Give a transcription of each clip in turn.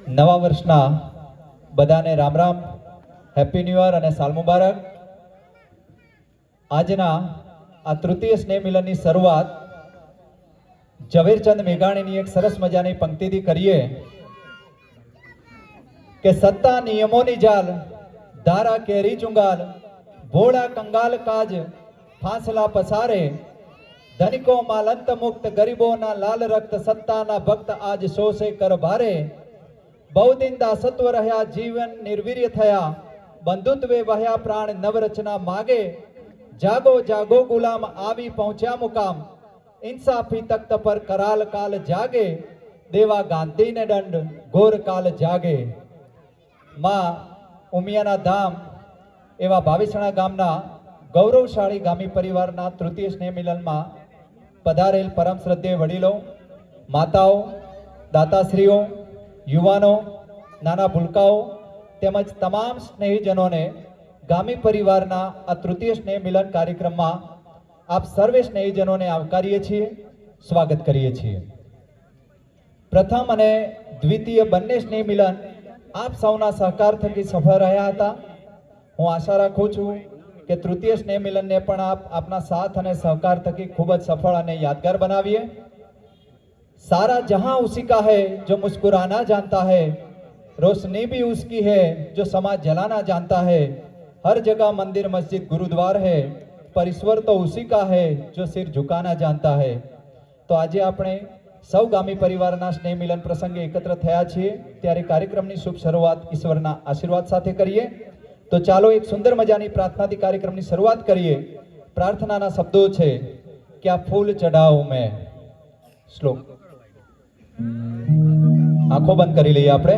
નવા વર્ષના બધાને Ram Ram, happy new year અને સાલ મુબારક. આજના આ તૃતીય સ્નેહ મિલનની શરૂઆત ઝવેરચંદ મેઘાણીની એક સરસ મજાની પંક્તિથી કરીએ કે સત્તા નિયમોની જાલ, ધારા કેરી ચુંગાલ, ભોળા કંગાલ કાજ ફાંસલા પસારે, ધનિકો માલંત મુક્ત, ગરીબોના લાલ રક્ત, સત્તાના ભક્ત આજ શોષે કર ભારે. બહુદિન દાસત્વ રહ્યા, જીવન નિર્વીર્ય થયા, બંધુત્વે વહ્યા પ્રાણ, નવરચના માગે. જાગો જાગો ગુલામ, આવી પહોંચ્યા મુકામ, ઇન્સાફી તખ્ત પર કરાલ કાલ જાગે. દેવા ગાંધીને દંડ, ઘોર કાલ જાગે. માં ઉમિયાના ધામ એવા ભાવિસણા ગામના ગૌરવશાળી ગામી પરિવારના તૃતીય સ્નેહ મિલનમાં પધારેલ પરમ શ્રદ્ધેય વડીલો, માતાઓ, દાતાશ્રીઓ, યુવાનો, નાના ભૂલકાઓ તેમજ તમામ સ્નેહીજનોને ગામી પરિવારના આ તૃતીય સ્નેહ મિલન કાર્યક્રમમાં આપ સર્વે સ્નેહીજનોને આવકારીએ છીએ, સ્વાગત કરીએ છીએ. પ્રથમ અને દ્વિતીય બંને સ્નેહ મિલન આપ સૌના સહકાર થકી સફળ રહ્યા હતા. હું આશા રાખું છું કે તૃતીય સ્નેહ મિલનને પણ આપના સાથ અને સહકાર થકી ખૂબ જ સફળ અને યાદગાર બનાવીએ. सारा जहां उसी का है जो मुस्कुराना जानता है, रोशनी भी उसकी है जो समाज जलाना जानता है. हर जगह मंदिर मस्जिद गुरुद्वार है, पर ईश्वर तो उसी का है जो सिर झुकाना जानता है. तो આજે આપણે સૌ ગામી પરિવારના સ્નેહ મિલન પ્રસંગે એકત્ર થયા છીએ ત્યારે કાર્યક્રમની શુભ શરૂઆત ઈશ્વરના આશીર્વાદ સાથે કરીએ. તો ચાલો એક સુંદર મજાની પ્રાર્થનાથી કાર્યક્રમની શરૂઆત કરીએ. પ્રાર્થનાના શબ્દો છે કે આ ફૂલ ચઢાવું મેં. શ્લોક આંખો બંધ કરી લઈએ આપણે.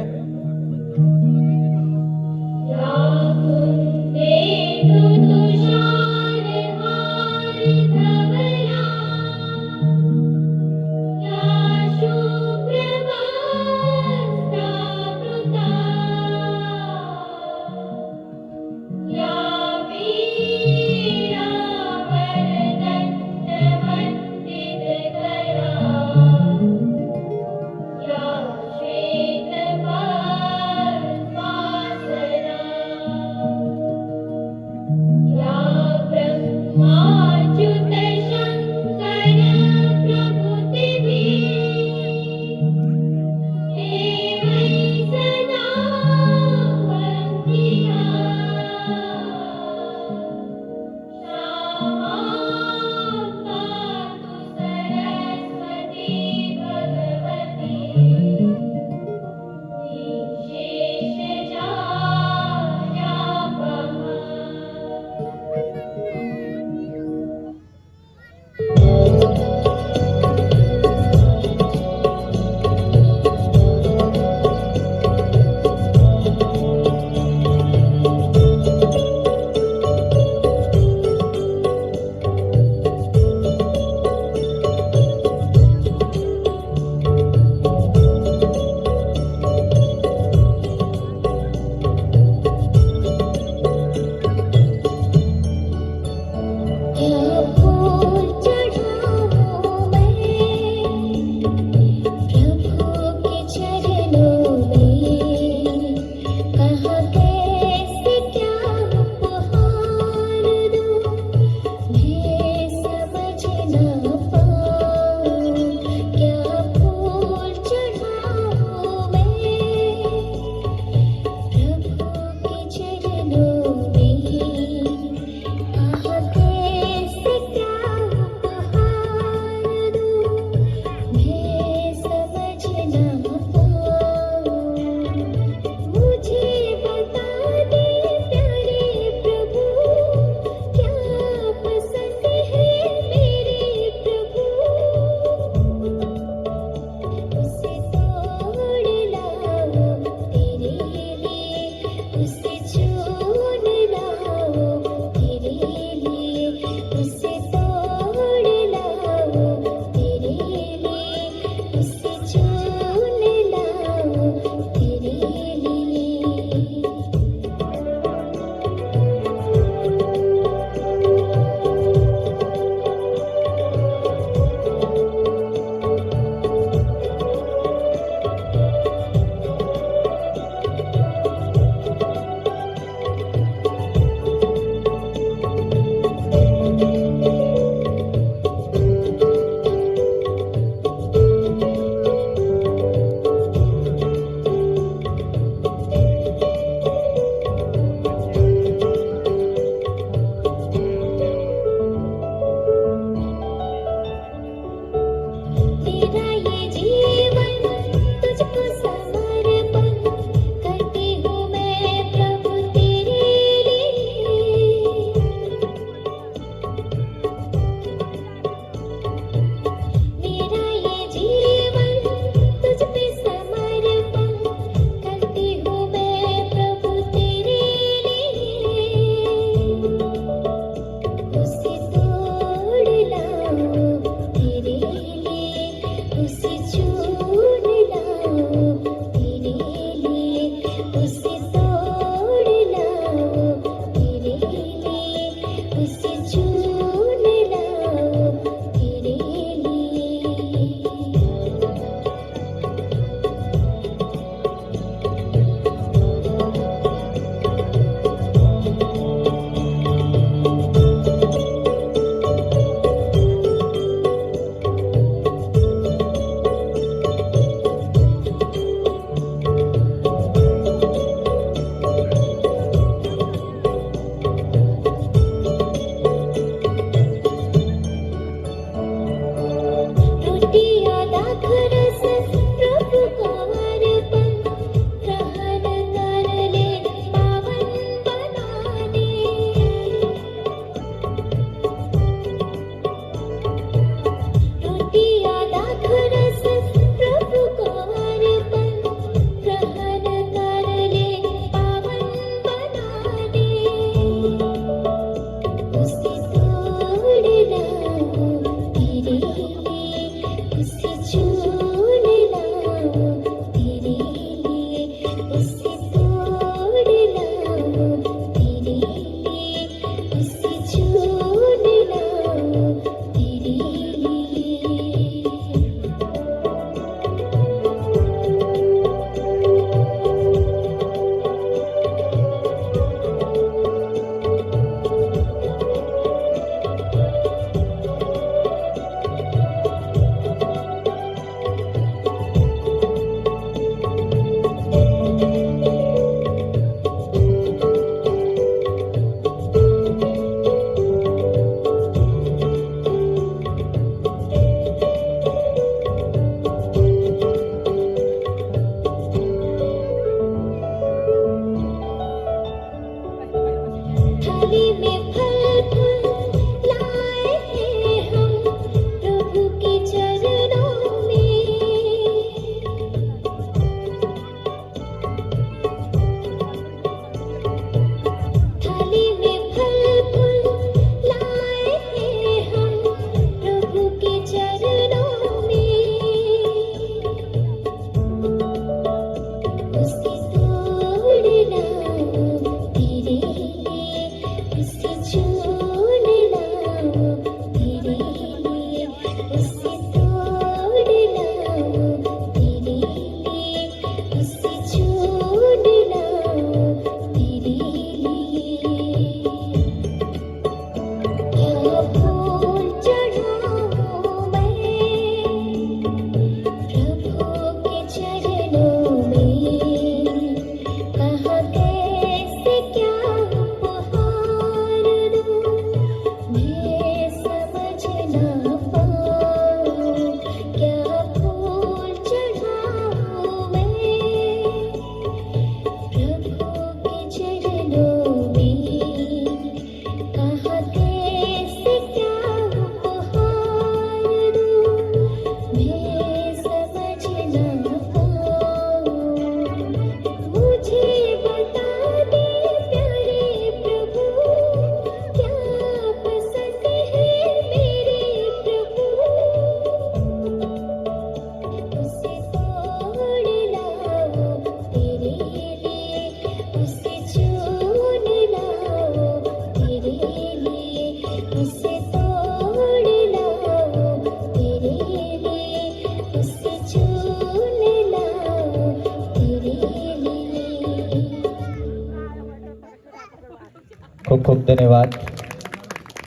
ખૂબ ખૂબ ધન્યવાદ.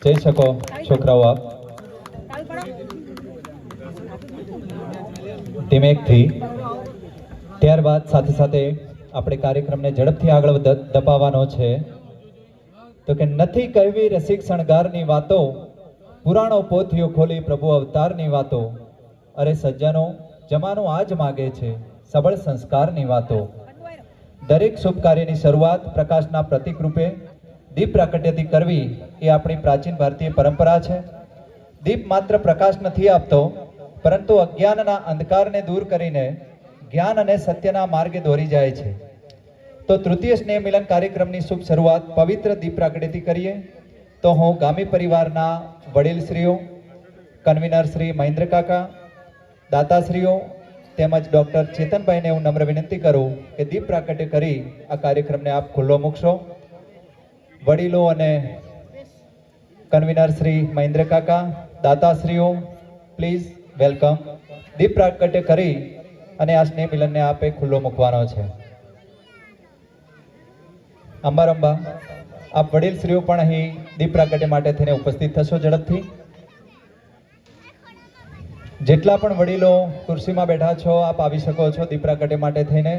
જઈ શકો છોકરાઓ આપ ધીમેકથી. ત્યારબાદ સાથે સાથે આપણે કાર્યક્રમને ઝડપથી આગળ ધપાવવાનો છે. તો કે નથી કહેવી રસિક શણગારની વાતો, પુરાણો પોથીઓ ખોલી પ્રભુ અવતારની વાતો. અરે સજ્જનો જમાનો આજ માગે છે સબળ સંસ્કારની વાતો. દરેક શુભ કાર્યની શરૂઆત પ્રકાશના પ્રતીક રૂપે દીપ પ્રાકટ્યથી કરવી એ આપણી પ્રાચીન ભારતીય પરંપરા છે. દીપ માત્ર પ્રકાશ નથી આપતો, પરંતુ અજ્ઞાનના અંધકારને દૂર કરીને જ્ઞાન અને સત્યના માર્ગે દોરી જાય છે. તો તૃતીય સ્નેહ મિલન કાર્યક્રમની શુભ શરૂઆત પવિત્ર દીપ પ્રાગટ્યથી કરીએ. તો હું ગામી પરિવારના વડીલશ્રીઓ, કન્વીનર શ્રી મહેન્દ્ર કાકા, દાતાશ્રીઓ તેમજ ડૉક્ટર ચેતનભાઈને હું નમ્ર વિનંતી કરું કે દીપ પ્રાગટ્ય કરી આ કાર્યક્રમને આપ ખુલ્લો મૂકશો. વડીલો અને કન્વીનર શ્રી મહેન્દ્ર કાકા, દાતાશ્રીઓ, પ્લીઝ વેલકમ. દીપ પ્રાગટ્ય કરી અને આ સ્નેહ મિલનને આપે ખુલ્લો મૂકવાનો છે. અંબારંબા આપ વડીલશ્રીઓ પણ અહીં દીપ પ્રાગટ્ય માટે થઈને ઉપસ્થિત થશો ઝડપથી. જેટલા પણ વડીલો ખુરશીમાં બેઠા છો આપ આવી શકો છો દીપ પ્રાગટ્ય માટે થઈને.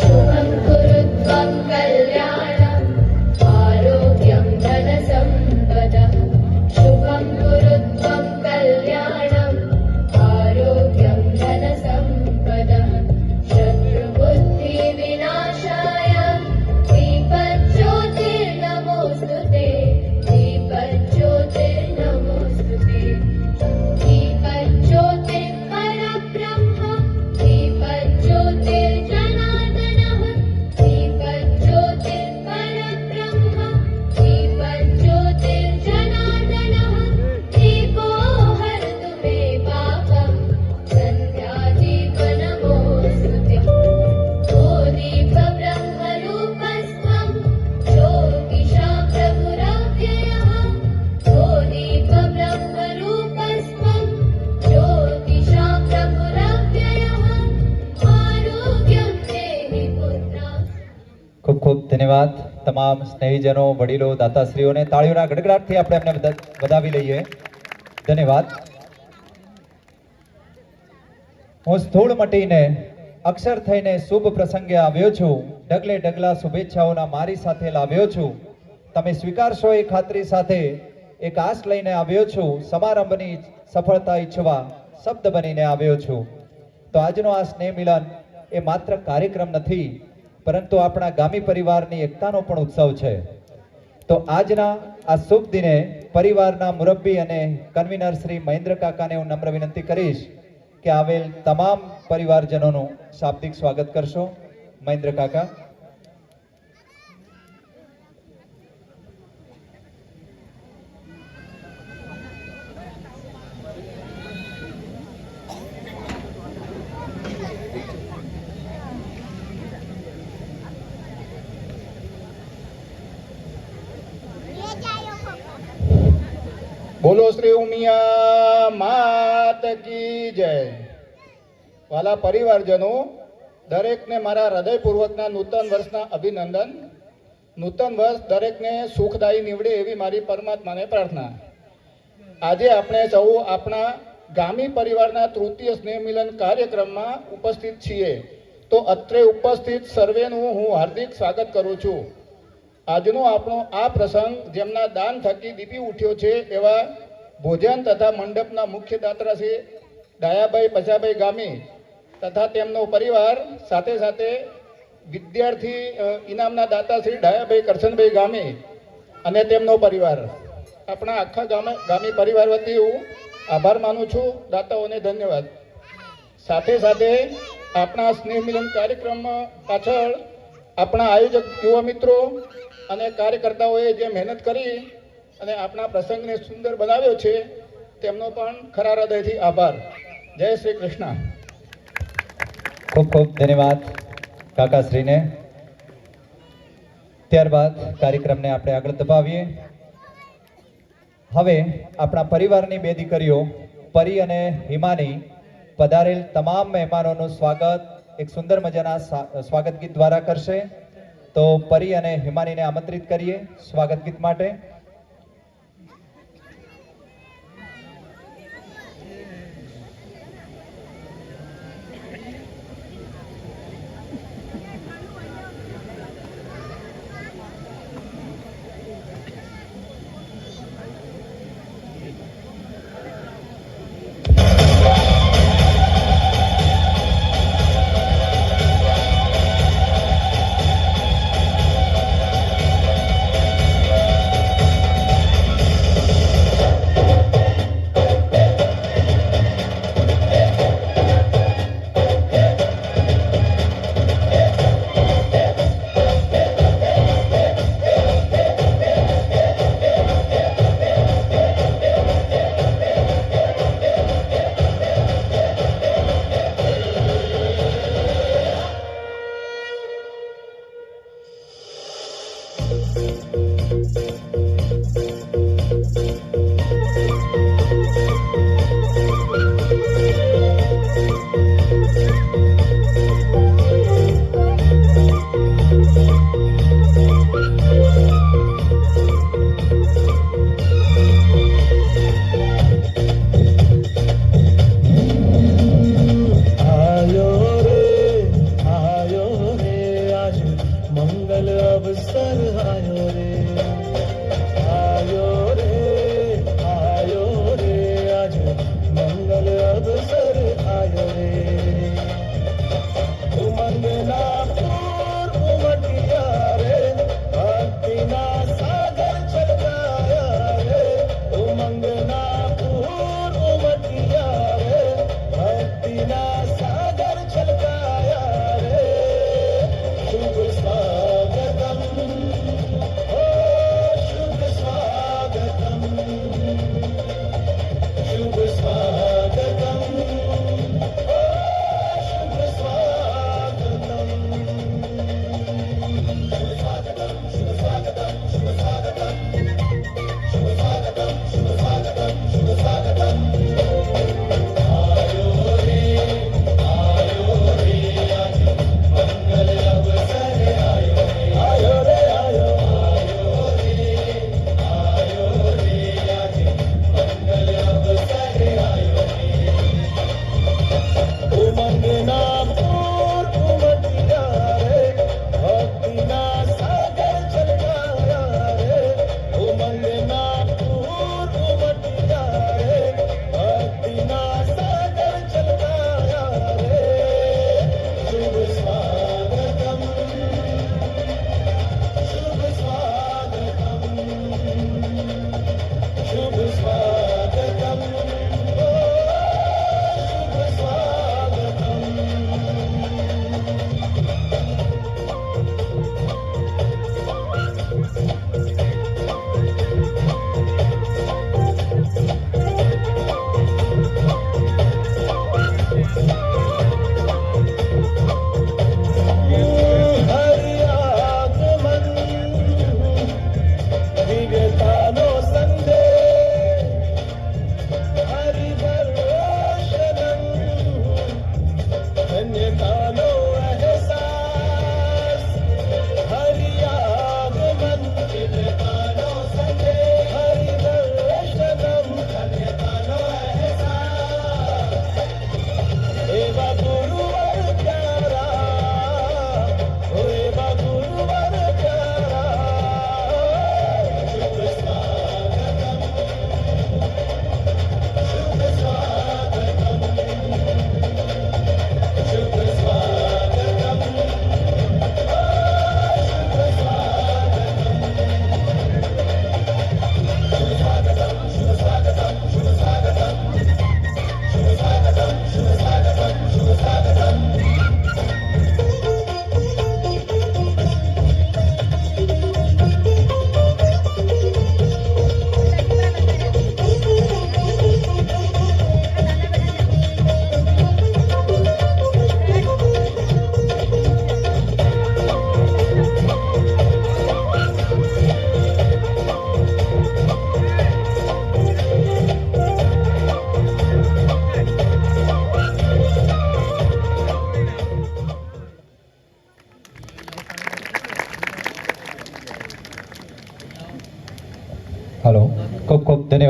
शुभं कुरुत्वं कल्याणम् आरोग्यं धनसम्पदः. शुभं कुरुत्वं कल्याणम् आरोग्यं धनसम्पदः. शत्रुबुद्धिविनाशाय दीपज्योतिर्नमोऽस्तुते. दीपज्योतिर्नमोऽस्तुते. दीपज्योतिर्परब्रह्म. दीपज्योतिर्जनार्दनः. दीपज्योतिर्परब्रह्म. दीपज्योतिर्जनार्दनः. दीपो हरतु मे पापम्. सन्ध्यादीपनमोऽस्तुते. ओ दीपब्रह्मरूपस्त्वं ज्योतिषा प्रभुरव्ययः. ओ दीपब्रह्मरूपस्त्वं ज्योतिषा प्रभुरव्ययः. आरोग्यं देहि पुत्रः. ખૂબ ખૂબ ધન્યવાદ. તમામ સ્નેહીજનો, વડીલો, દાતાશ્રીઓને તાળીઓના ગડગડાટથી આપણે એમને વધાવી લઈએ. ધન્યવાદ. હું સ્થૂળ મટીને અક્ષર થઈને શુભ પ્રસંગે આવ્યો છું. ડગલે ડગલા શુભેચ્છાઓના મારી સાથે લાવ્યો છું. તમે સ્વીકારશો એ ખાતરી સાથે એક આશ લઈને આવ્યો છું. સમારંભની સફળતા ઈચ્છવા શબ્દ બનીને આવ્યો છું. તો આજનો આ સ્નેહ મિલન એ માત્ર કાર્યક્રમ નથી, પરંતુ આપણા ગામી પરિવારની એકતાનો પણ ઉત્સવ છે. તો આજના આ શુભ દિને પરિવારના મુરબ્બી અને કન્વીનર શ્રી મહેન્દ્ર કાકાને હું નમ્ર વિનંતી કરીશ કે આવેલ તમામ પરિવારજનોનું શાબ્દિક સ્વાગત કરશો. મહેન્દ્ર કાકા. બોલો શ્રી ઉમિયા માત કી જય. વાલા પરિવારજનો, દરેકને મારા હૃદયપૂર્વકના નૂતન વર્ષના અભિનંદન. નૂતન વર્ષ દરેકને સુખદાયી નીવડે એવી મારી પરમાત્માને પ્રાર્થના. આજે આપણે સૌ આપણા ગામી પરિવારના તૃતીય સ્નેહ મિલન કાર્યક્રમમાં ઉપસ્થિત છીએ. તો અત્રે ઉપસ્થિત સર્વેનું હું હાર્દિક સ્વાગત કરું છું. આજનો આપણો આ પ્રસંગ જેમના દાન થકી દીપી ઉઠ્યો છે એવા ભોજન તથા મંડપના મુખ્ય દાતા શ્રી ડાયાભાઈ પચાભાઈ ગામી તથા તેમનો પરિવાર, સાથે સાથે વિદ્યાર્થી ઇનામના દાતા શ્રી ડાયાભાઈ કરશનભાઈ ગામી અને તેમનો પરિવાર, આપણા આખા ગામી પરિવાર વતી હું આભાર માનું છું. દાતાઓને ધન્યવાદ. સાથે સાથે આપણા સ્નેહ મિલન કાર્યક્રમ પાછળ આપણા આયોજક યુવા મિત્રો અને કાર્યકર્તાઓએ જે મહેનત કરી અને આપણા પ્રસંગને સુંદર બનાવ્યો છે તેમનો પણ ખરા હૃદયથી આભાર. જય શ્રી કૃષ્ણ. ખૂબ ખૂબ ધન્યવાદ કાકાશ્રીને. ત્યારબાદ કાર્યક્રમને આપણે આગળ ધપાવીએ. હવે આપણા પરિવારની બે દીકરીઓ પરી અને હિમાની પધારેલ તમામ મહેમાનોનું સ્વાગત એક સુંદર મજાના સ્વાગત ગીત દ્વારા કરશે. તો પરી અને હિમાનીને આમંત્રિત કરીએ સ્વાગત ગીત માટે.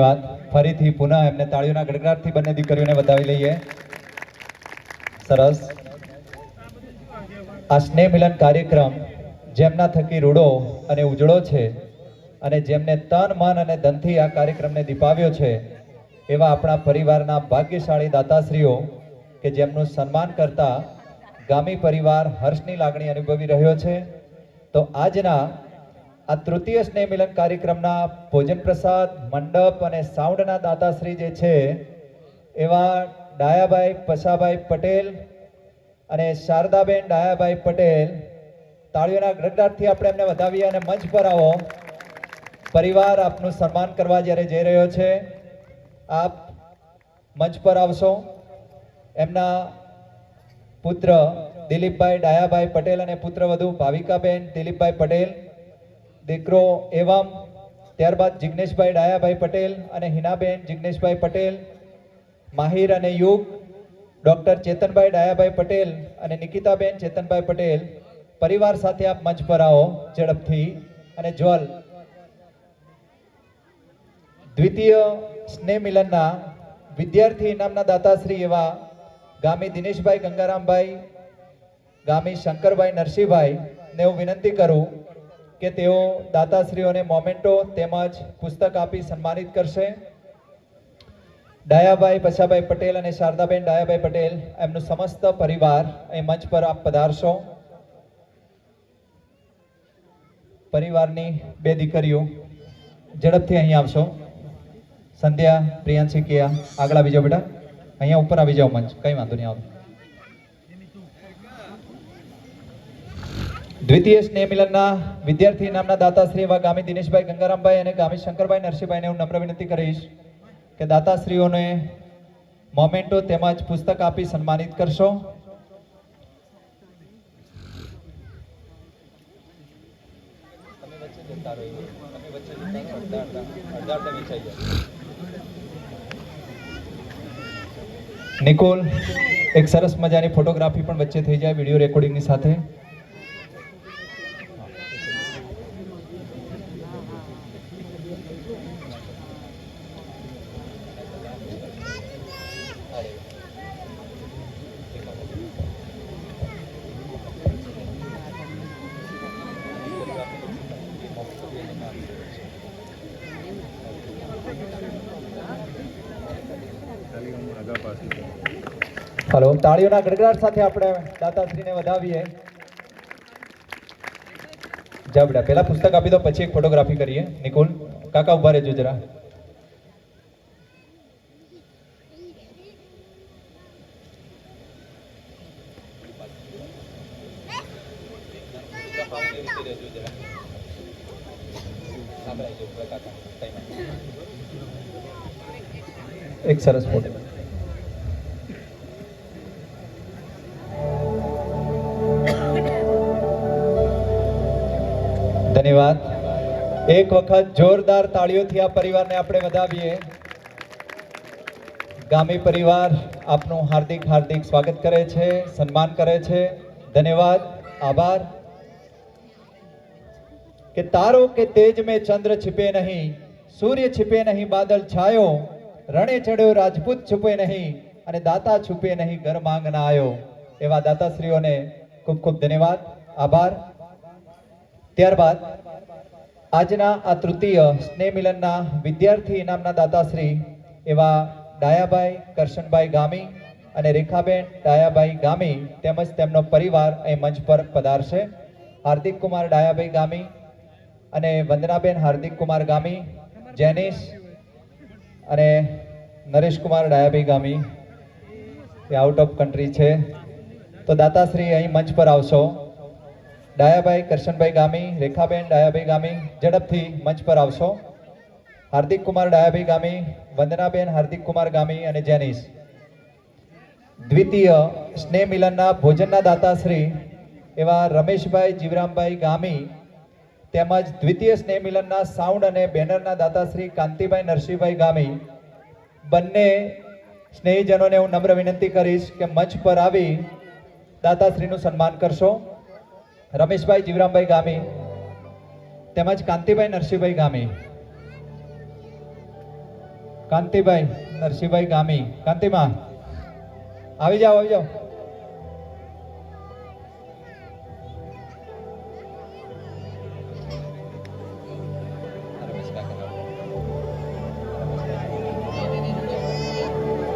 ધન્યવાદ. ફરીથી પુનઃ એમને તાળીઓના ગડગડાટથી બંને દીકરીઓને વધાવી લઈએ. સરસ. આ સ્નેહ મિલન કાર્યક્રમ જેમના થકી રૂડો અને ઉજળો છે અને જેમને તન મન અને ધનથી આ કાર્યક્રમને દીપાવ્યો છે એવા આપણા પરિવારના ભાગ્યશાળી દાતાશ્રીઓ કે જેમનું સન્માન કરતા ગામી પરિવાર હર્ષની લાગણી અનુભવી રહ્યો છે. તો આજના આ તૃતીય સ્નેહ મિલન કાર્યક્રમના ભોજન પ્રસાદ મંડપ અને સાઉન્ડના દાતાશ્રી જે છે એવા ડાયાભાઈ પશાભાઈ પટેલ અને શારદાબેન ડાયાભાઈ પટેલ, તાળીઓના ગડગડાટથી આપણે એમને વધાવીએ અને મંચ પર આવો. પરિવાર આપનું સન્માન કરવા જ્યારે જઈ રહ્યો છે, આપ મંચ પર આવશો. એમના પુત્ર દિલીપભાઈ ડાયાભાઈ પટેલ અને પુત્રવધુ ભાવિકાબેન દિલીપભાઈ પટેલ, દીકરો એવમ, ત્યારબાદ જિગ્નેશભાઈ ડાયાભાઈ પટેલ અને હિનાબેન જિગ્નેશભાઈ પટેલ, માહિર અને યુગ ડૉક્ટર ચેતનભાઈ ડાયાભાઈ પટેલ અને નિકિતાબેન ચેતનભાઈ પટેલ, પરિવાર સાથે આપ મંચ પર આવો ઝડપથી. અને જ્વલ દ્વિતીય સ્નેહ મિલનના વિદ્યાર્થી ઇનામના દાતાશ્રી એવા ગામી દિનેશભાઈ ગંગારામભાઈ, ગામી શંકરભાઈ નરસિંહભાઈ ને હું વિનંતી કરું કે તેઓ દાતાશ્રીઓને મોમેન્ટો તેમજ પુસ્તક આપી સન્માનિત કરશે. ડાયાભાઈ પશાભાઈ પટેલ અને શારદાબેન ડાયાભાઈ પટેલ એમનું સમસ્ત પરિવાર અહીં મંચ પર આપ પધારશો. પરિવારની બે દીકરીઓ ઝડપથી અહીં આવશો. સંધ્યા, પ્રિયાંશી, કિયા આગળ આવી જાઓ બેટા. અહીંયા ઉપર આવી જાઓ મંચ, કંઈ વાંધો નહીં આવો. દ્વિતીય સ્નેહ મિલનના વિદ્યાર્થી ઇનામના દાતાશ્રી એવા ગામી દિનેશભાઈ ગંગારામભાઈ અને ગામી શંકરભાઈ નરસિંહભાઈને હું નમ્ર વિનંતી કરીશ કે દાતાશ્રીઓને મોમેન્ટો તેમજ પુસ્તક આપી સન્માનિત કરશો. નિકોલ, એક સરસ મજાની ફોટોગ્રાફી પણ વચ્ચે થઈ જાય વિડીયો રેકોર્ડિંગની સાથે. હલો, તાળીઓના ગડગડાટ સાથે આપણે દાતાશ્રીને વધાવીએ. જા બેટા, પહેલા પુસ્તક આપી દો પછી એક ફોટોગ્રાફી કરીએ. નિકુલ કાકા ઉભા રહેજો જરા. એક સરસ ફોટો. ધન્યવાદ. એક વખત જોરદાર તાળીઓથી આ પરિવારને આપણે વધાવીએ. ગામી પરિવાર આપનું હાર્દિક હાર્દિક સ્વાગત કરે છે, સન્માન કરે છે. ધન્યવાદ, આભાર. કે તારો કે તેજ में चंद्र छिपे नहीं, सूर्य छिपे नहीं बादल छायो, रणे चढ़्यो राजपूत छुपे नहीं અને દાતા છુપે નહીં ઘર માંગના આયો. એવા દાતાશ્રીઓને ખૂબ ખૂબ ધન્યવાદ, આભાર. ત્યારબાદ આજના આ તૃતીય સ્નેહ મિલનના વિદ્યાર્થી ઇનામના દાતાશ્રી એવા ડાયાભાઈ કરશનભાઈ ગામી અને રેખાબેન ડાયાભાઈ ગામી તેમજ તેમનો પરિવાર અહીં મંચ પર પધારશે. હાર્દિક કુમાર ડાયાભાઈ ગામી અને વંદનાબેન હાર્દિક કુમાર ગામી, જેનિશ અને નરેશ કુમાર ડાયાભાઈ ગામી એ આઉટ ઓફ કન્ટ્રી છે. તો દાતાશ્રી અહીં મંચ પર આવશો. ડાયાભાઈ કરશનભાઈ ગામી, રેખાબેન ડાયાભાઈ ગામી ઝડપથી મંચ પર આવશો. હાર્દિક કુમાર ડાયાભાઈ ગામી, વંદનાબેન હાર્દિક કુમાર ગામી અને જેનિશ. દ્વિતીય સ્નેહ મિલનના ભોજનના દાતાશ્રી એવા રમેશભાઈ જીવરામભાઈ ગામી તેમજ દ્વિતીય સ્નેહ મિલનના સાઉન્ડ અને બેનરના દાતાશ્રી કાંતિભાઈ નરસિંહભાઈ ગામી. બંને સ્નેહીજનોને હું નમ્ર વિનંતી કરીશ કે મંચ પર આવી દાતાશ્રીનું સન્માન કરશો. રમેશભાઈ જીવરામભાઈ ગામી તેમજ કાંતિભાઈ નરસિંહભાઈ ગામી. કાંતિભાઈ નરસિંહભાઈ ગામી. કાંતિમાં આવી જાઓ, આવી જાઓ.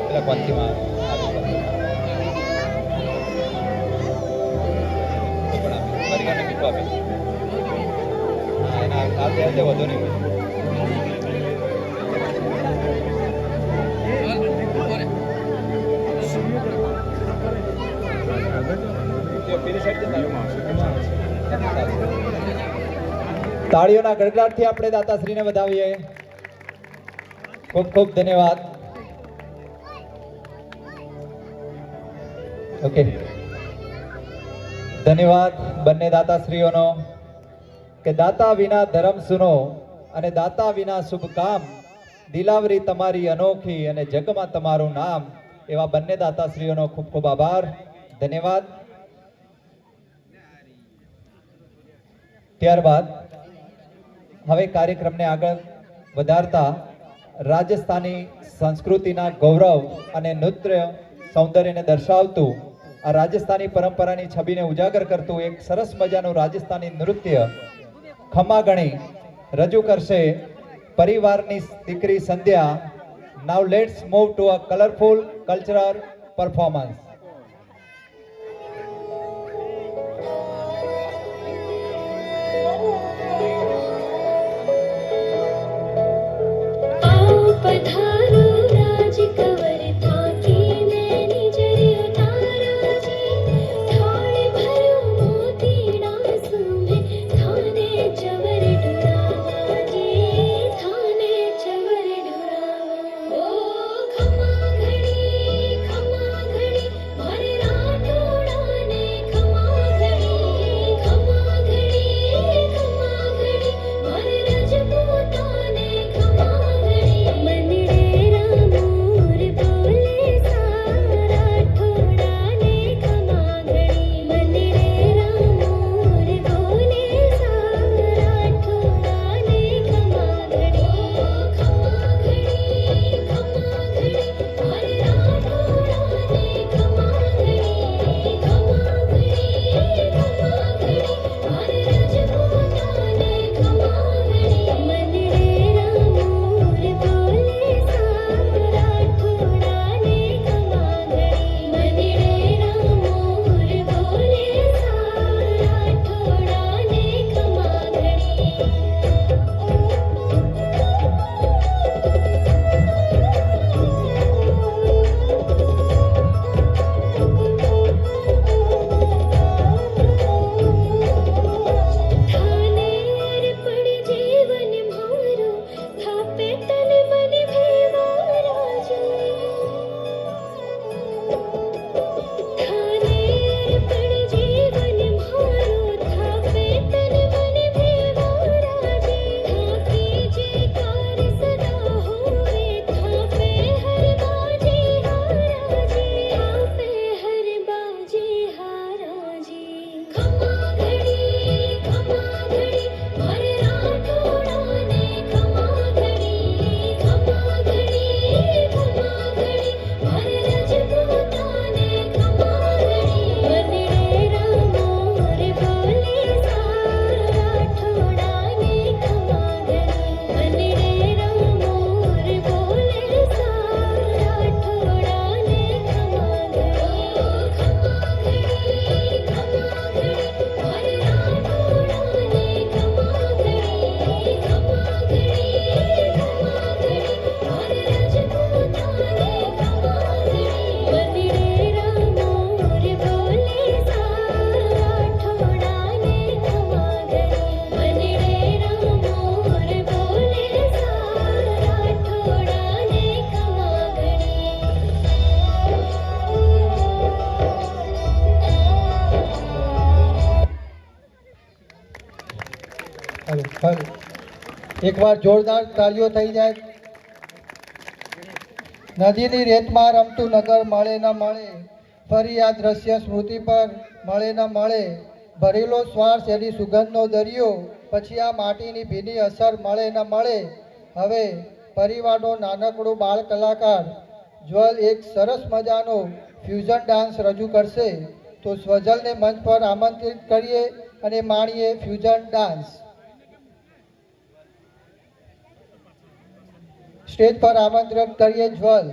પેલા કાંતિમાં પરિવારને મીઠું આપે. હા, એના આવજે વધુ નહીં હોય. તાળીઓના ગડગડાટથી આપણે દાતાશ્રીને વધાવીએ. ખૂબ ખૂબ ધન્યવાદ. ઓકે, ધન્યવાદ બંને દાતાશ્રીઓનો કે દાતા વિના ધર્મ સુનો અને દાતા વિના શુભ કામ, દિલાવરી તમારી અનોખી અને જગમાં તમારું નામ. એવા બંને દાતાશ્રીઓનો ખૂબ ખૂબ આભાર, ધન્યવાદ. ત્યારબાદ હવે કાર્યક્રમને આગળ વધારતા રાજસ્થાની સંસ્કૃતિના ગૌરવ અને નૃત્ય સૌંદર્યને દર્શાવતું આ રાજસ્થાની પરંપરાની છબીને ઉજાગર કરતું એક સરસ મજાનું રાજસ્થાની નૃત્ય ખમાગણી રજૂ કરશે પરિવારની દીકરી Sandhya. Now let's move to a colourful cultural performance. पधारो राज कवर थाकी नैनी जरी उतारो जी थाल भरो मोतीड़ा सुमे थाने चवर ढुरावा जी थाने चवर ढुरावा ओ खमा घड़ी मारे राठोड़ा ने खमा घड़ी मारे रजपूता ने खमा એકવાર જોરદાર તાળીઓ થઈ જાય. નદીની રેતમાં રમતું નગર મળે ન મળે, ફરી આ દ્રશ્ય સ્મૃતિ પર મળે ન મળે. ભરેલો શ્વાસ એની સુગંધનો દરિયો, પછી આ માટીની ભીની અસર મળે ન મળે. હવે પરિવારનો નાનકડો બાળ કલાકાર જ્વલ એક સરસ મજાનો ફ્યુઝન ડાન્સ રજૂ કરશે. તો સ્વજલને મંચ પર આમંત્રિત કરીએ અને માણીએ ફ્યુઝન ડાન્સ. સ્ટેજ પર આમંત્રિત કરીએ જ્વલ.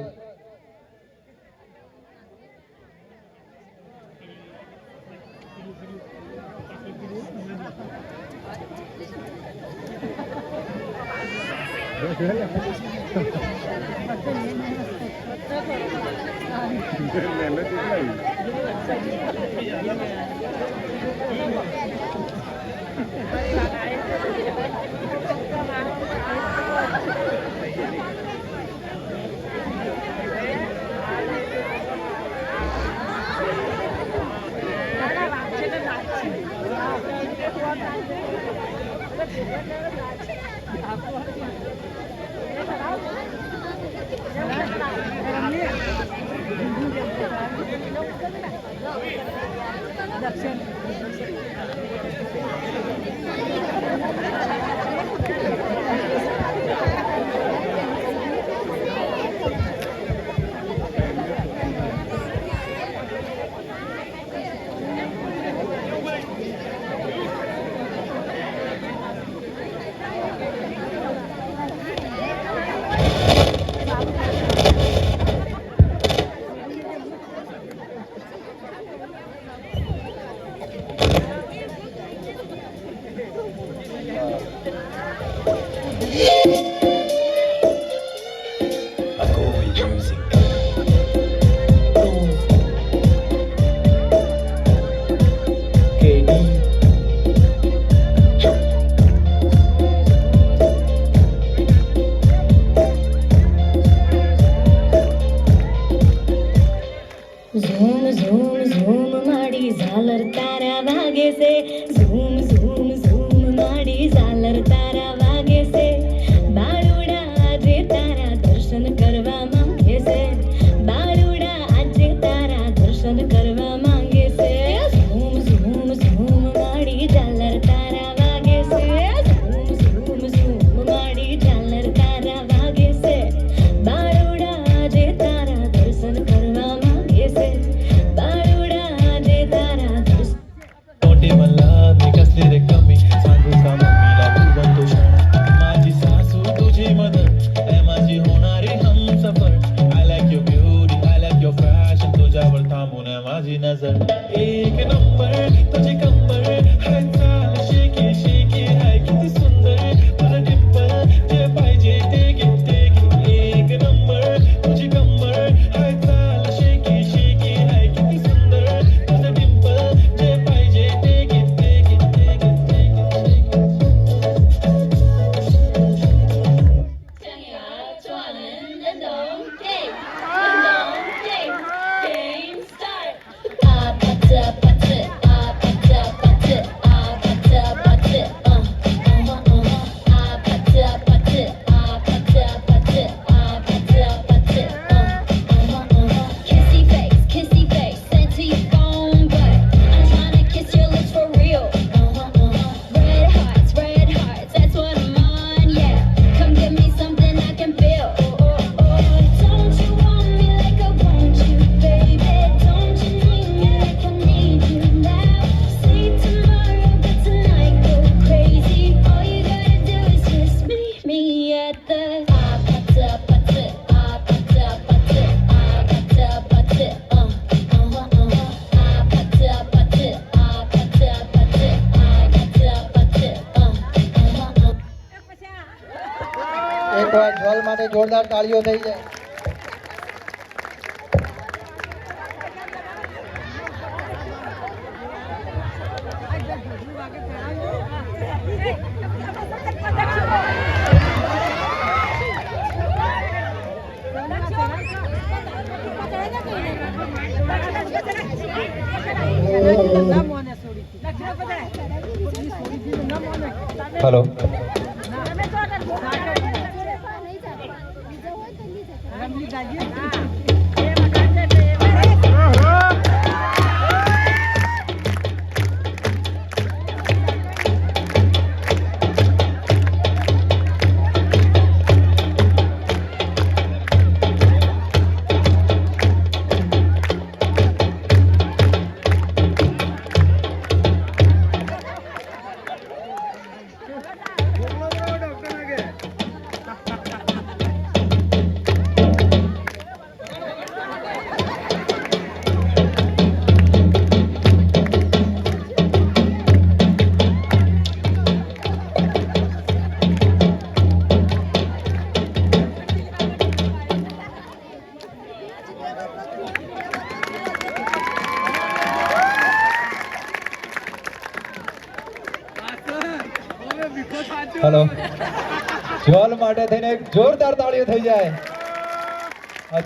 ઝૂમ ઝૂમ ઝૂમ માડી ઝાલર તારા વાગે છે. ઝૂમ ઝૂમ ઝૂમ માડી ઝાલર તારા વાગે છે. બાળુડા આજે તારા દર્શન કરવા માંગે છે. બાળુડા આજે તારા દર્શન કરવા માંગે છે. ઝૂમ ઝૂમ ઝૂમ માડી ઝાલર તારા વાગે છે. ઝૂમ ઝૂમ ઝૂમ માડી ઝાલર તારા વાગે છે. બાળુડા આજે તારા દર્શન કરવા માંગે છે. બાળુડા આજે તારા દર્શન मोठे मला मी कसले रे कमी सांगू का मम्मीला तू बनतो क्षण माझी सासू तुझी मदर ए माझी होणारी Humsafar I like your beauty I like your fashion तुझ्यावर थांबून आहे माझी नजर एक नंबर तुझी कंबर हाय चाल शेकी शेकी हाय किती सुंदर तुझं डिंपल जे पाहिजे ते घे एक नंबर तुझी कंबर हाय चाल शेकी शेकी हाय किती सुंदर तुझं डिंपल जे पाहिजे ते घे Game start. Pata pata, pata pata, pata pata, pata pata, pata pata, Kissy face, sent to your phone, but I'm tryna kiss your lips for real. Red hearts, that's what I'm on, yeah. Come give me something I can feel. Don't you want me like I want you, baby? Don't you need me like I need you now? Say tomorrow, but tonight go crazy. All you gotta do is just meet me at the pata pata, pata pata, pata pata, pata pata, એકવાર જ્વલ માટે જોરદાર તાળીઓ થઈ જાય. Hello hello, Jwal માટે થઈને એક જોરદાર તાળીઓ થઈ જાય.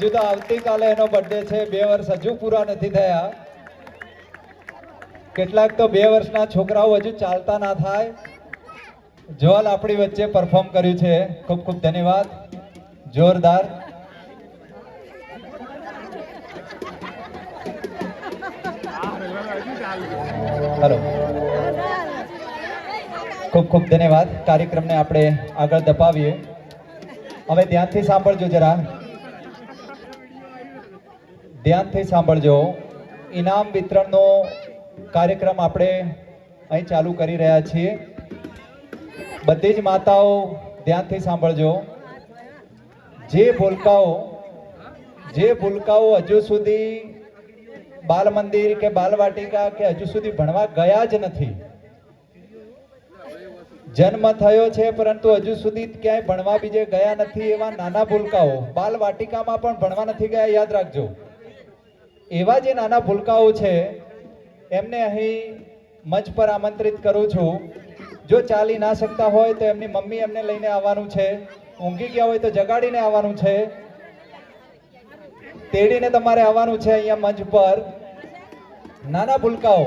હજુ તો આવતીકાલે એનો બર્થડે છે, 2 વર્ષ હજુ પૂરા નથી થયા. કેટલાક તો 2 વર્ષના છોકરાઓ હજુ ચાલતા ના થાય. જ્વલ આપણી વચ્ચે પરફોર્મ કર્યું છે, ખૂબ ખૂબ ધન્યવાદ, જોરદાર. હેલો, ખૂબ ખૂબ ધન્યવાદ. કાર્યક્રમને આપણે આગળ ધપાવીએ. હવે ધ્યાનથી સાંભળજો, જરા ધ્યાનથી સાંભળજો. ઇનામ વિતરણનો કાર્યક્રમ આપણે અહીં ચાલુ કરી રહ્યા છીએ. બધી જ માતાઓ ધ્યાનથી સાંભળજો. જે ભૂલકાઓ હજુ સુધી બાલ મંદિર કે બાલવાટિકા કે હજુ સુધી ભણવા ગયા જ નથી, જન્મ થયો છે પરંતુ હજુ સુધી ક્યાંય ભણવા બીજે ગયા નથી, એવા નાના ભૂલકાઓ, બાલવાટિકામાં પણ ભણવા નથી ગયા, યાદ રાખજો. એવા જે નાના ભૂલકાઓ છે એમને અહીં મંચ પર આમંત્રિત કરું છું. જો ચાલી ના શકતા હોય તો એમની મમ્મી એમને લઈને આવવાનું છે, ઊંઘી ગયા હોય તો જગાડીને આવવાનું છે, તેડીને તમારે આવવાનું છે અહીંયા મંચ પર. નાના ભૂલકાઓ,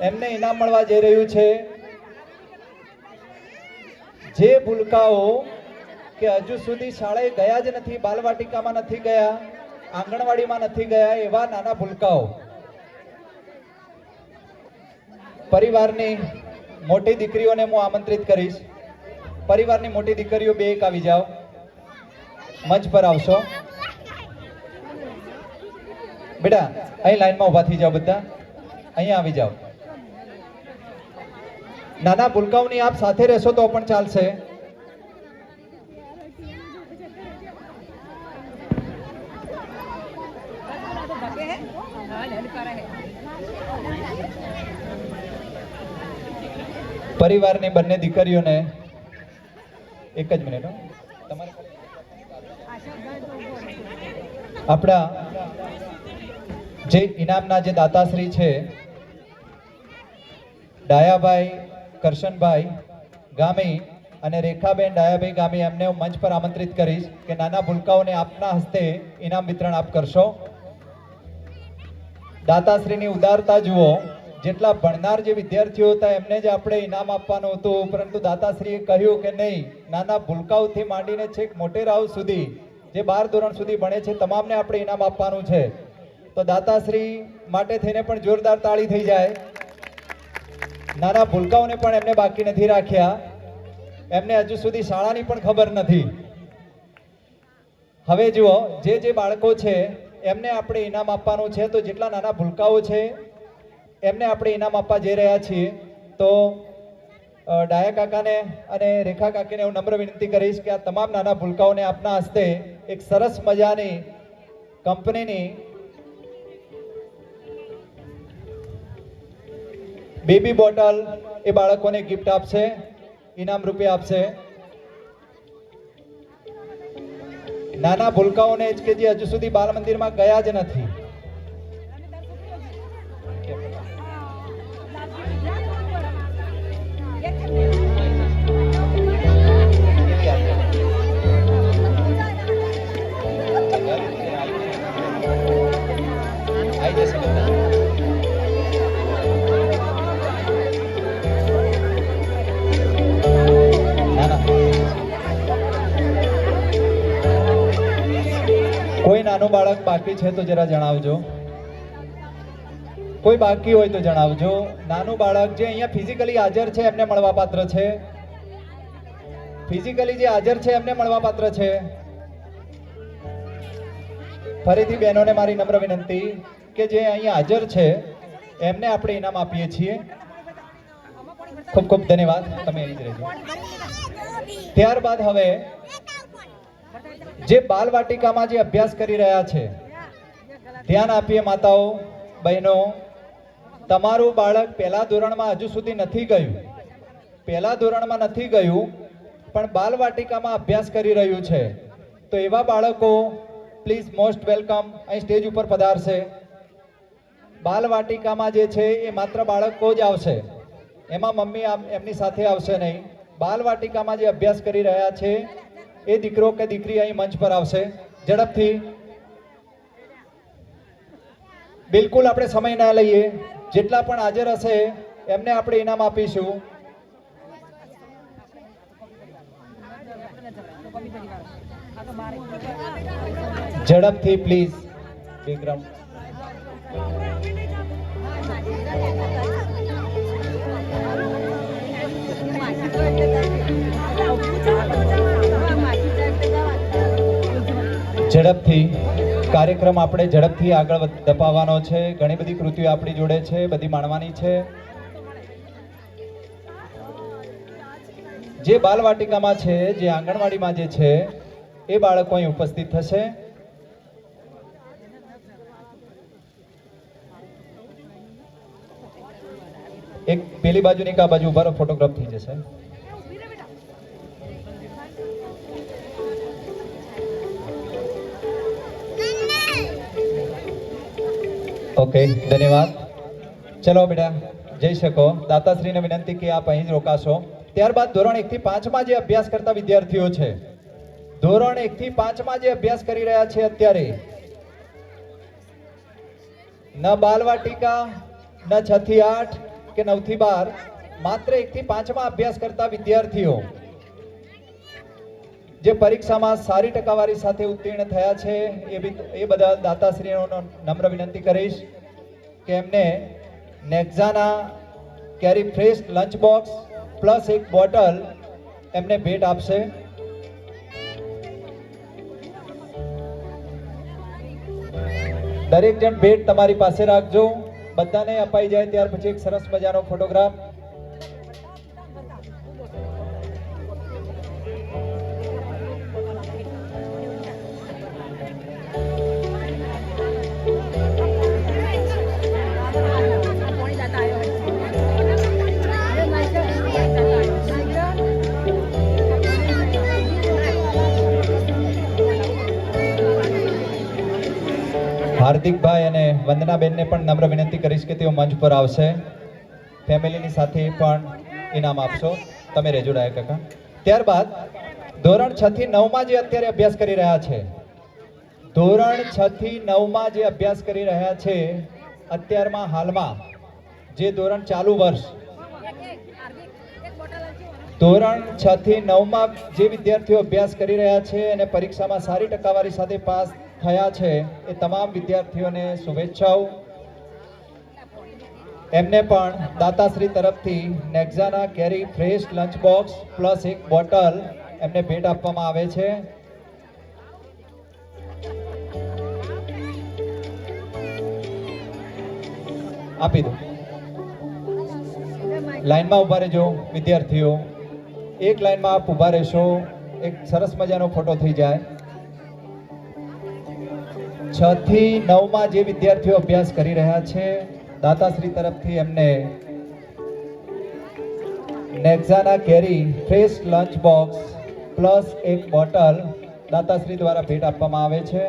એમને ઇનામ મળવા જઈ રહ્યું છે. જે ભૂલકાઓ કે હજુ સુધી શાળાએ ગયા જ નથી, બાલવાટિકામાં નથી ગયા, આંગણવાડીમાં નથી ગયા, એવા નાના ભૂલકાઓ. પરિવારની મોટી દીકરીઓને હું આમંત્રિત કરીશ. પરિવારની મોટી દીકરીઓ બે એક આવી જાઓ, મંચ પર આવશો. બેટા અહીં લાઈનમાં ઊભા થઈ જાઓ, બધા અહીંયા આવી જાઓ. નાના ભૂલકાઓની આપ સાથે રહેશો તો પણ ચાલશે. પરિવારની બંને દીકરીઓને એક જ મિનિટ, તમારે આપણા જે ઇનામના જે દાતાશ્રી છે, ડાયાભાઈ કરશનભાઈ ગામી અને રેખાબેન ડાયાભાઈ ગામી, એમને હું મંચ પર આમંત્રિત કરીશ કે નાના ભૂલકાઓને આપના હસ્તે ઇનામ વિતરણ આપ કરશો. દાતાશ્રીની ઉદારતા જુઓ. જેટલા ભણનાર જે વિદ્યાર્થીઓ હતા એમને જ આપણે ઇનામ આપવાનું હતું, પરંતુ દાતાશ્રીએ કહ્યું કે નહીં, નાના ભૂલકાઓથી માંડીને છેક મોટેરાઓ સુધી જે 12 ધોરણ સુધી ભણે છે તમામને આપણે ઇનામ આપવાનું છે. તો દાતાશ્રી માટે થઈને પણ જોરદાર તાળી થઈ જાય. નાના ભૂલકાઓને પણ એમને બાકી નથી રાખ્યા. એમને હજુ સુધી શાળાની પણ ખબર નથી. હવે જુઓ, જે બાળકો છે એમને આપણે ઇનામ આપવાનું છે. તો જેટલા નાના ભૂલકાઓ છે એમને આપણે ઇનામ આપવા જઈ રહ્યા છીએ. તો ડાયા કાકાને અને રેખા કાકીને હું નમ્ર વિનંતી કરીશ કે આ તમામ નાના ભૂલકાઓને આપના હસ્તે એક સરસ મજાની કંપનીની બેબી બોટલ એ બાળકોને ગિફ્ટ આપશે, ઇનામ રૂપે આપશે. નાના ભૂલકાઓને જ કે જે હજુ સુધી બાલ મંદિરમાં ગયા જ નથી. આવી જશે બધા. કોઈ નાનું બાળક બાકી છે તો જરા જણાવજો. કોઈ બાકી હોય તો જણાવજો. નાનું બાળક જે અહીંયા ફિઝિકલી હાજર છે એમને મળવાપાત્ર છે. ફિઝિકલી જે હાજર છે એમને મળવાપાત્ર છે. ફરીથી બહેનોને મારી નમ્ર વિનંતી કે જે અહીંયા હાજર છે એમને આપણે ઇનામ આપીએ છીએ. ખૂબ ખૂબ ધન્યવાદ. તમે અહીં જ રહેજો. ત્યારબાદ હવે જે બાલવાટિકામાં જે અભ્યાસ કરી રહ્યા છે, ધ્યાન આપીએ માતાઓ બહેનો. તમારું બાળક પહેલા ધોરણમાં હજુ સુધી નથી ગયું, પહેલા ધોરણમાં નથી ગયું પણ બાલવાટિકામાં અભ્યાસ કરી રહ્યું છે. તો એવા બાળકો પ્લીઝ મોસ્ટ વેલકમ, અહીં સ્ટેજ ઉપર પધારશે. બાલવાટિકામાં જે છે એ માત્ર બાળકો જ આવશે, એમાં મમ્મી એમની સાથે આવશે નહીં. બાલવાટિકામાં જે અભ્યાસ કરી રહ્યા છે એ દીકરો કે દીકરી અહીં મંચ પર આવશે ઝડપથી. બિલકુલ આપણે સમય ના લઈએ, જેટલા પણ હાજર હશે એમને આપણે ઇનામ આપીશું. ઝડપથી પ્લીઝ. બેકગ્રાઉન્ડ ઝડપથી કાર્યક્રમ આપણે ઝડપથી આગળ ધપાવવાનો છે. ઘણી બધી કૃતિઓ આપણી જોડે છે, બધી માણવાની છે. જે બાલવાટિકામાં છે, જે આંગણવાડીમાં જે છે એ બાળકો અહીં ઉપસ્થિત થશે. એક પેલી બાજુની કા બાજુ ઉભા રહો, ફોટોગ્રાફ થઈ જશે. ઓકે, ધન્યવાદ. ચલો બેટા, જઈ શકો. દાતાશ્રીને વિનંતી કે આપ અહીં જ રોકાશો. ત્યારબાદ ધોરણ 1 થી 5માં જે અભ્યાસ કરતા વિદ્યાર્થીઓ છે, ધોરણ 1 થી 5માં જે અભ્યાસ કરી રહ્યા છે અત્યારે, ન બાલવાટિકા, ન 6 થી 8 કે 9 થી 12, માત્ર 1 થી 5માં અભ્યાસ કરતા વિદ્યાર્થીઓ જે પરીક્ષામાં સારી ટકાવારી સાથે ઉત્તીર્ણ થયા છે એ બધા દાતાશ્રીઓનો નમ્ર વિનંતી કરીશ કે એમને નેક્ઝાના કેરી ફ્રેશ લંચ બોક્સ પ્લસ એક બોટલ એમને ભેટ આપશે. દરેક જણ ભેટ તમારી પાસે રાખજો. બધાને અપાઈ જાય ત્યાર પછી એક સરસ મજાનો ફોટોગ્રાફ. હાર્દિકભાઈ અને વંદનાબેનને પણ નમ્ર વિનંતી કરીશ કે તેઓ મંચ પર આવશે. ફેમિલીની સાથે પણ ઇનામ આપશો. તમે રહેજો ડાયા કાકા. ત્યારબાદ ધોરણ 6 થી 9માં જે અત્યારે અભ્યાસ કરી રહ્યા છે, ધોરણ 6 થી 9માં જે અભ્યાસ કરી રહ્યા છે અત્યારમાં હાલમાં જે ધોરણ ચાલુ વર્ષ ધોરણ 6 થી 9માં જે વિદ્યાર્થીઓ અભ્યાસ કરી રહ્યા છે અને પરીક્ષામાં સારી ટકાવારી સાથે પાસ થયા છે એ તમામ વિદ્યાર્થીઓને શુભેચ્છાઓ. એમને પણ દાતાશ્રી તરફથી નેક્ઝાના કેરી ફ્રેશ લંચ બોક્સ પ્લસ એક બોટલ એમને ભેટ આપવામાં આવે છે. આપી દો. લાઈનમાં ઊભા રહેજો વિદ્યાર્થીઓ. એક લાઈનમાં આપ ઊભા રહેશો. એક સરસ મજાનો ફોટો થઈ જાય. 6 થી 9માં જે વિદ્યાર્થીઓ અભ્યાસ કરી રહ્યા છે, દાતાશ્રી તરફથી એમને નેક્ઝાના કેરી ફ્રેશ લંચ બોક્સ પ્લસ એક બોટલ દાતાશ્રી દ્વારા ભેટ આપવામાં આવે છે.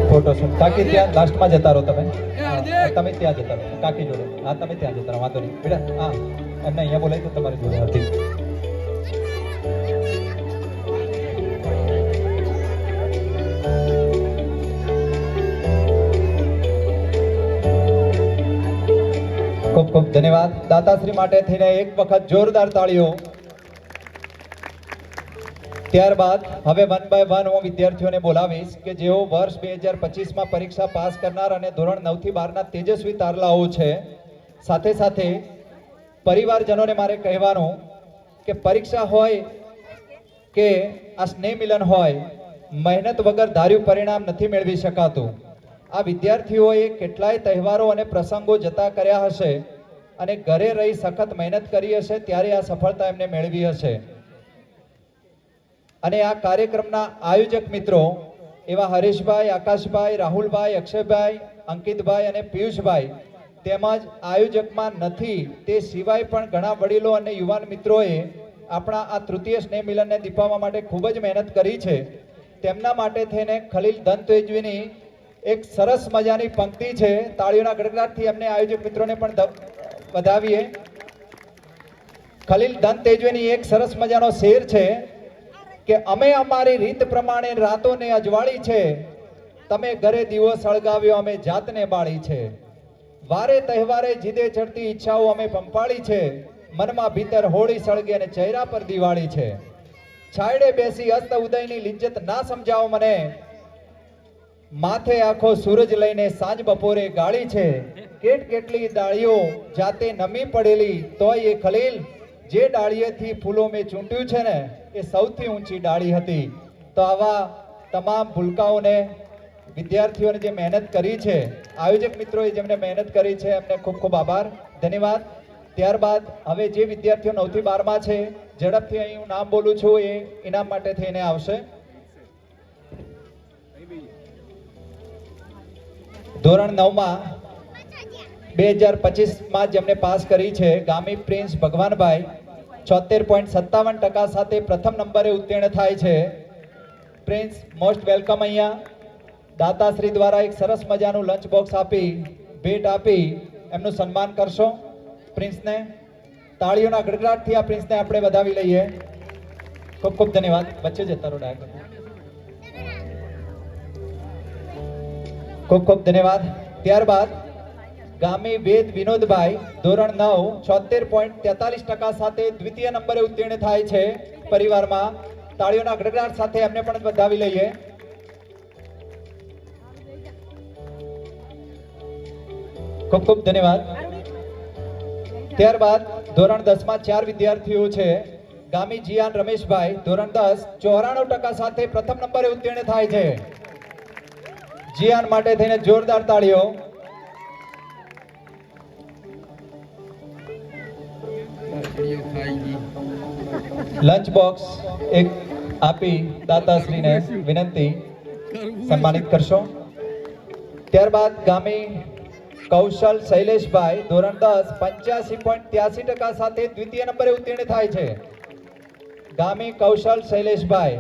ફોટો છે કાકી ત્યાં લાસ્ટમાં જતા રહો. તમે તમે ત્યાં જતા રહો કાકી જોડે. હા, તમે ત્યાં જતા રહો, વાંધો નહીં બેટા. હા, એમને અહીંયા બોલાય તો તમારી જોડે હતી. ખૂબ ખૂબ ધન્યવાદ. દાતાશ્રી માટે થઈને એક વખત જોરદાર તાળીઓ. ત્યારબાદ હવે 1 બાય 1 હું વિદ્યાર્થીઓને બોલાવીશ કે જેઓ વર્ષ 2025માં પરીક્ષા પાસ કરનાર અને ધોરણ 9 થી 12ના તેજસ્વી તારલાઓ છે. સાથે સાથે પરિવારજનોને મારે કહેવાનું કે પરીક્ષા હોય કે આ સ્નેહ મિલન હોય, મહેનત વગર ધાર્યું પરિણામ નથી મેળવી શકાતું. આ વિદ્યાર્થીઓએ કેટલાય તહેવારો અને પ્રસંગો જતા કર્યા હશે અને ઘરે રહી સખત મહેનત કરી હશે, ત્યારે આ સફળતા એમને મેળવી હશે. અને આ કાર્યક્રમના આયોજક મિત્રો એવા હરેશભાઈ, આકાશભાઈ, રાહુલભાઈ, અક્ષયભાઈ, અંકિતભાઈ અને પિયુષભાઈ તેમજ આયોજકમાં નથી તે સિવાય પણ ઘણા વડીલો અને યુવાન મિત્રોએ આપણા આ તૃતીય સ્નેહ મિલનને દીપાવવા માટે ખૂબ જ મહેનત કરી છે. તેમના માટે થઈને ખલીલ ધન તેજવીની એક સરસ મજાની પંક્તિ છે. તાળીઓના ગડગડાટથી અમને આયોજક મિત્રોને પણ વધાવીએ. ખલીલ ધન તેજવીની એક સરસ મજાનો શેર છે કે અમે અમારી રીત પ્રમાણે રાતોને અજવાળી છે, તમે ઘરે દીવો સળગાવ્યો અમે જાતને બાળી છે, વારે તહેવારે જીદે ચડતી ઈચ્છાઓ અમે પંપાળી છે, મનમાં ભીતર હોળી સળગે અને ચહેરા પર દિવાળી છે, છાયડે બેસી અસ્ત ઉદયની લિજ્જત ના સમજાવો મને, માથે આખો સૂરજ લઈને સાંજ બપોરે ગાળી છે, કેટલી ડાળીઓ જાતે નમી પડેલી તોય એ ખલીલ જે ડાળીએથી ફૂલો મેં ચૂંટ્યું છે ને એ સૌથી ઊંચી ડાળી હતી. તો આવા તમામ ભૂલકાઓને, વિદ્યાર્થીઓને જે મહેનત કરી છે, આયોજક મિત્રોએ જેમને મહેનત કરી છે એમને ખૂબ ખૂબ આભાર, ધન્યવાદ. ત્યારબાદ હવે જે વિદ્યાર્થીઓ 9 થી 12માં છે, ઝડપથી અહીં હું નામ બોલું છું એ ઇનામ માટે થઈને આવશે. ધોરણ 9માં 2025માં જેમને પાસ કરી છે ગામી પ્રિન્સ ભગવાનભાઈ 76.57% સાથે પ્રથમ નંબરે ઉત્તીર્ણ થાય છે. Prince most welcome. અહીંયા દાતાશ્રી દ્વારા એક સરસ મજાનું લંચ બોક્સ આપી ભેટ આપી એમનું સન્માન કરશો. પ્રિન્સને તાળીઓના ગડગડાટથી આ પ્રિન્સને આપણે વધાવી લઈએ. ખૂબ ખૂબ ધન્યવાદ. વચ્ચે જતા રહો ડાયરેક્ટ. ખૂબ ખૂબ ધન્યવાદ. ત્યારબાદ ગામી વેદ વિનોદભાઈ ધોરણ 9 76.43% સાથે દ્વિતીય નંબરે ઉત્તીર્ણ થાય છે. પરિવારમાં તાળીઓના ગડગડાટ સાથે એમને પણ વધાવી લઈએ. ખૂબ ખૂબ ધન્યવાદ. ત્યારબાદ ધોરણ 10માં 4 વિદ્યાર્થીઓ છે. ગામી જીયાન રમેશભાઈ ધોરણ 10 94% સાથે પ્રથમ નંબરે ઉત્તીર્ણ થાય છે. જીયાન માટે થઈને જોરદાર તાળીઓ. લંચ બોક્સ એક આપી દાતાશ્રીને વિનંતી સન્માનિત કરશો. ત્યારબાદ ગામી કૌશલ શૈલેષભાઈ ધોરણ 10 85.83% સાથે દ્વિતીય નંબરે ઉત્તીર્ણ થાય છે. ગામી કૌશલ શૈલેષભાઈ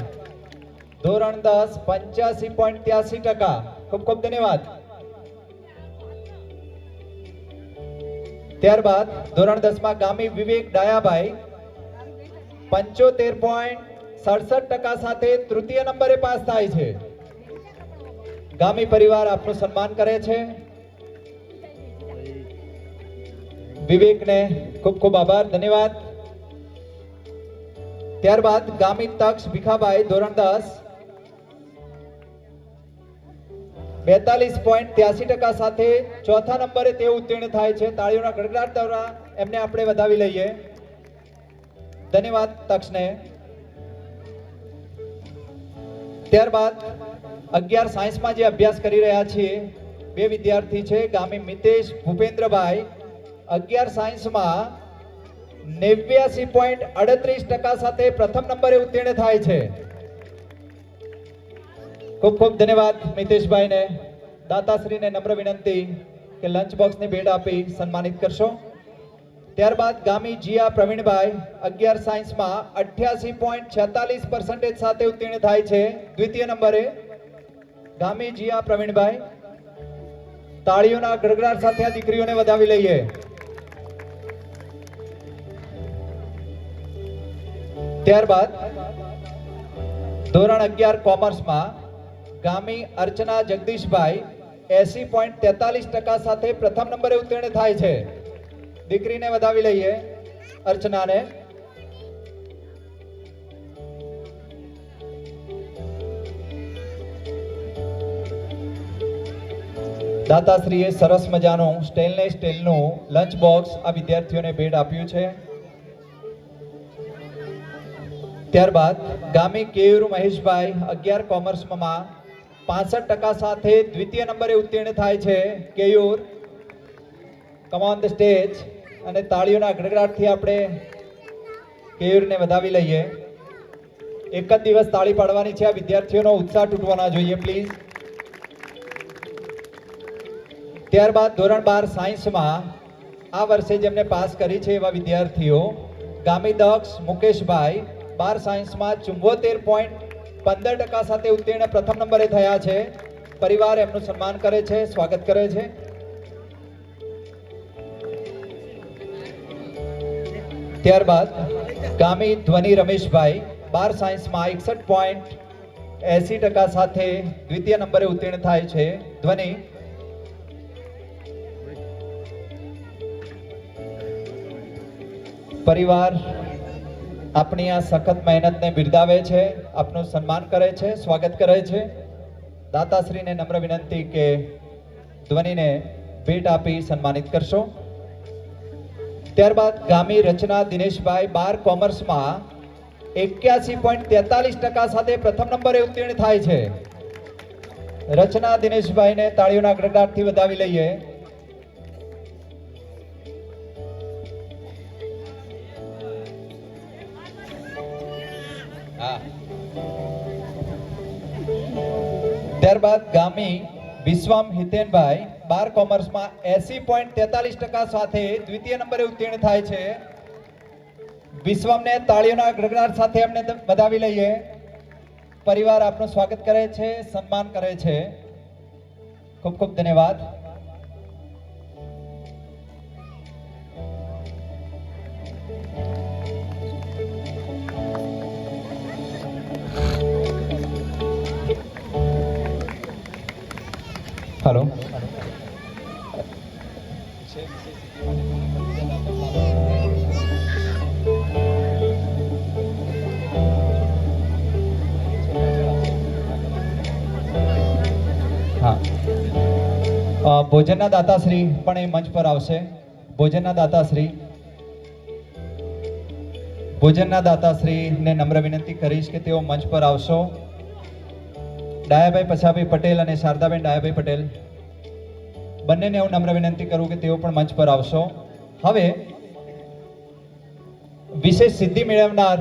ધોરણ 10 85.83%. ખૂબ ખૂબ ધન્યવાદ. ત્યારબાદ ધોરણ 10માં ગામી વિવેક ડાયાભાઈ 75.67% સાથે તૃતીય નંબરે પાસ થાય છે. ગામી પરિવાર આપનું સન્માન કરે છે. વિવેકને ખૂબ ખૂબ આભાર, ધન્યવાદ. ત્યારબાદ ગામી તક્ષ ભીખાભાઈ ધોરણ 10 42.83% સાથે ચોથા નંબરે તે ઉત્તીર્ણ થાય છે. તાળીઓના ગડગડાટ દ્વારા એમને આપણે વધાવી લઈએ. ધન્યવાદ તક્ષને. ત્યારબાદ 11 સાયન્સમાં જે અભ્યાસ કરી રહ્યા છીએ બે વિદ્યાર્થી છે. ગામી મિતેશ ભૂપેન્દ્રભાઈ 11 સાયન્સમાં 89.38% સાથે પ્રથમ નંબરે ઉત્તીર્ણ થાય છે. ખૂબ ખૂબ ધન્યવાદ મિતેશભાઈને. દાતાશ્રીને નમ્ર વિનંતી કે લંચ બોક્સની ભેટ આપી સન્માનિત કરશો. ત્યારબાદ ગામી જીયા પ્રવીણભાઈ 11 સાયન્સમાં 88.46% સાથે ઉત્તીર્ણ થાય છે. દ્વિતીય નંબરે ગામી જીયા પ્રવીણભાઈ. તાળીઓના ગડગડાટ સાથે આ દીકરીઓને વધાવી લઈએ. ત્યારબાદ ધોરણ 11 કોમર્સમાં ગામી અર્ચના જગદીશભાઈ 80.43% સાથે પ્રથમ નંબરે ઉત્તીર્ણ થાય છે. દીકરીને વધાવી લઈએ, અર્ચનાને. દાતાશ્રીએ સરસ મજાનું સ્ટેલનું લંચ બોક્સ આ વિદ્યાર્થીઓને ભેટ આપ્યું છે. ત્યારબાદ ગામી કેયુર મહેશભાઈ 11 કોમર્સમાં 65% સાથે દ્વિતીય નંબરે ઉત્તીર્ણ થાય છે. Keyur, come on the stage. અને તાળીઓના ગડગડાટથી આપણે કેયુરને વધાવી લઈએ. એક જ દિવસ તાળી પાડવાની છે. આ વિદ્યાર્થીઓનો ઉત્સાહ તૂટવો ના જોઈએ પ્લીઝ. ત્યારબાદ ધોરણ 12 સાયન્સમાં આ વર્ષે જેમને પાસ કરી છે એવા વિદ્યાર્થીઓ ગામી દક્ષ મુકેશભાઈ 12 સાયન્સમાં 74.15% સાથે ઉત્તીર્ણ પ્રથમ નંબરે થયા છે. પરિવાર એમનું સન્માન કરે છે, સ્વાગત કરે છે. ત્યારબાદ ગામી ધ્વનિ રમેશભાઈ 12 સાયન્સમાં 61.80% સાથે દ્વિતીય નંબરે ઉત્તીર્ણ થાય છે. ધ્વનિ પરિવાર આપની આ સખત મહેનતને બિરદાવે છે, આપનું સન્માન કરે છે, સ્વાગત કરે છે. દાતાશ્રીને નમ્ર વિનંતી કે ધ્વનિને ભેટ આપી સન્માનિત કરશો. ત્યારબાદ ગામી રચના દિનેશભાઈ 12 કોમર્સમાં 81.43% સાથે પ્રથમ નંબરે ઉત્તીર્ણ થાય છે. રચના દિનેશભાઈને તાળીઓના ગડગડાટથી વધાવી લઈએ. ત્યારબાદ ગામી વિશ્વમ હિતેનભાઈ 12 કોમર્સમાં 80.43% સાથે દ્વિતીય નંબરે ઉત્તીર્ણ થાય છે. વિશ્વમને તાળીઓના ગડગડાટ સાથે એમને વધાવી લઈએ. પરિવાર આપનું સ્વાગત કરે છે, સન્માન કરે છે. ખૂબ ખૂબ ધન્યવાદ. हेलो हाँ ભોજનના દાતાશ્રી પણ એ મંચ પર આવશે. ભોજનના દાતાશ્રીને નમ્ર વિનંતી કરીશ કે તેઓ મંચ પર આવશો. ડાયાભાઈ પછાભાઈ પટેલ અને શારદાબેન ડાયાભાઈ પટેલ બંનેને હું નમ્ર વિનંતી કરું કે તેઓ પણ મંચ પર આવશો. હવે વિશેષ સિદ્ધિ મેળવનાર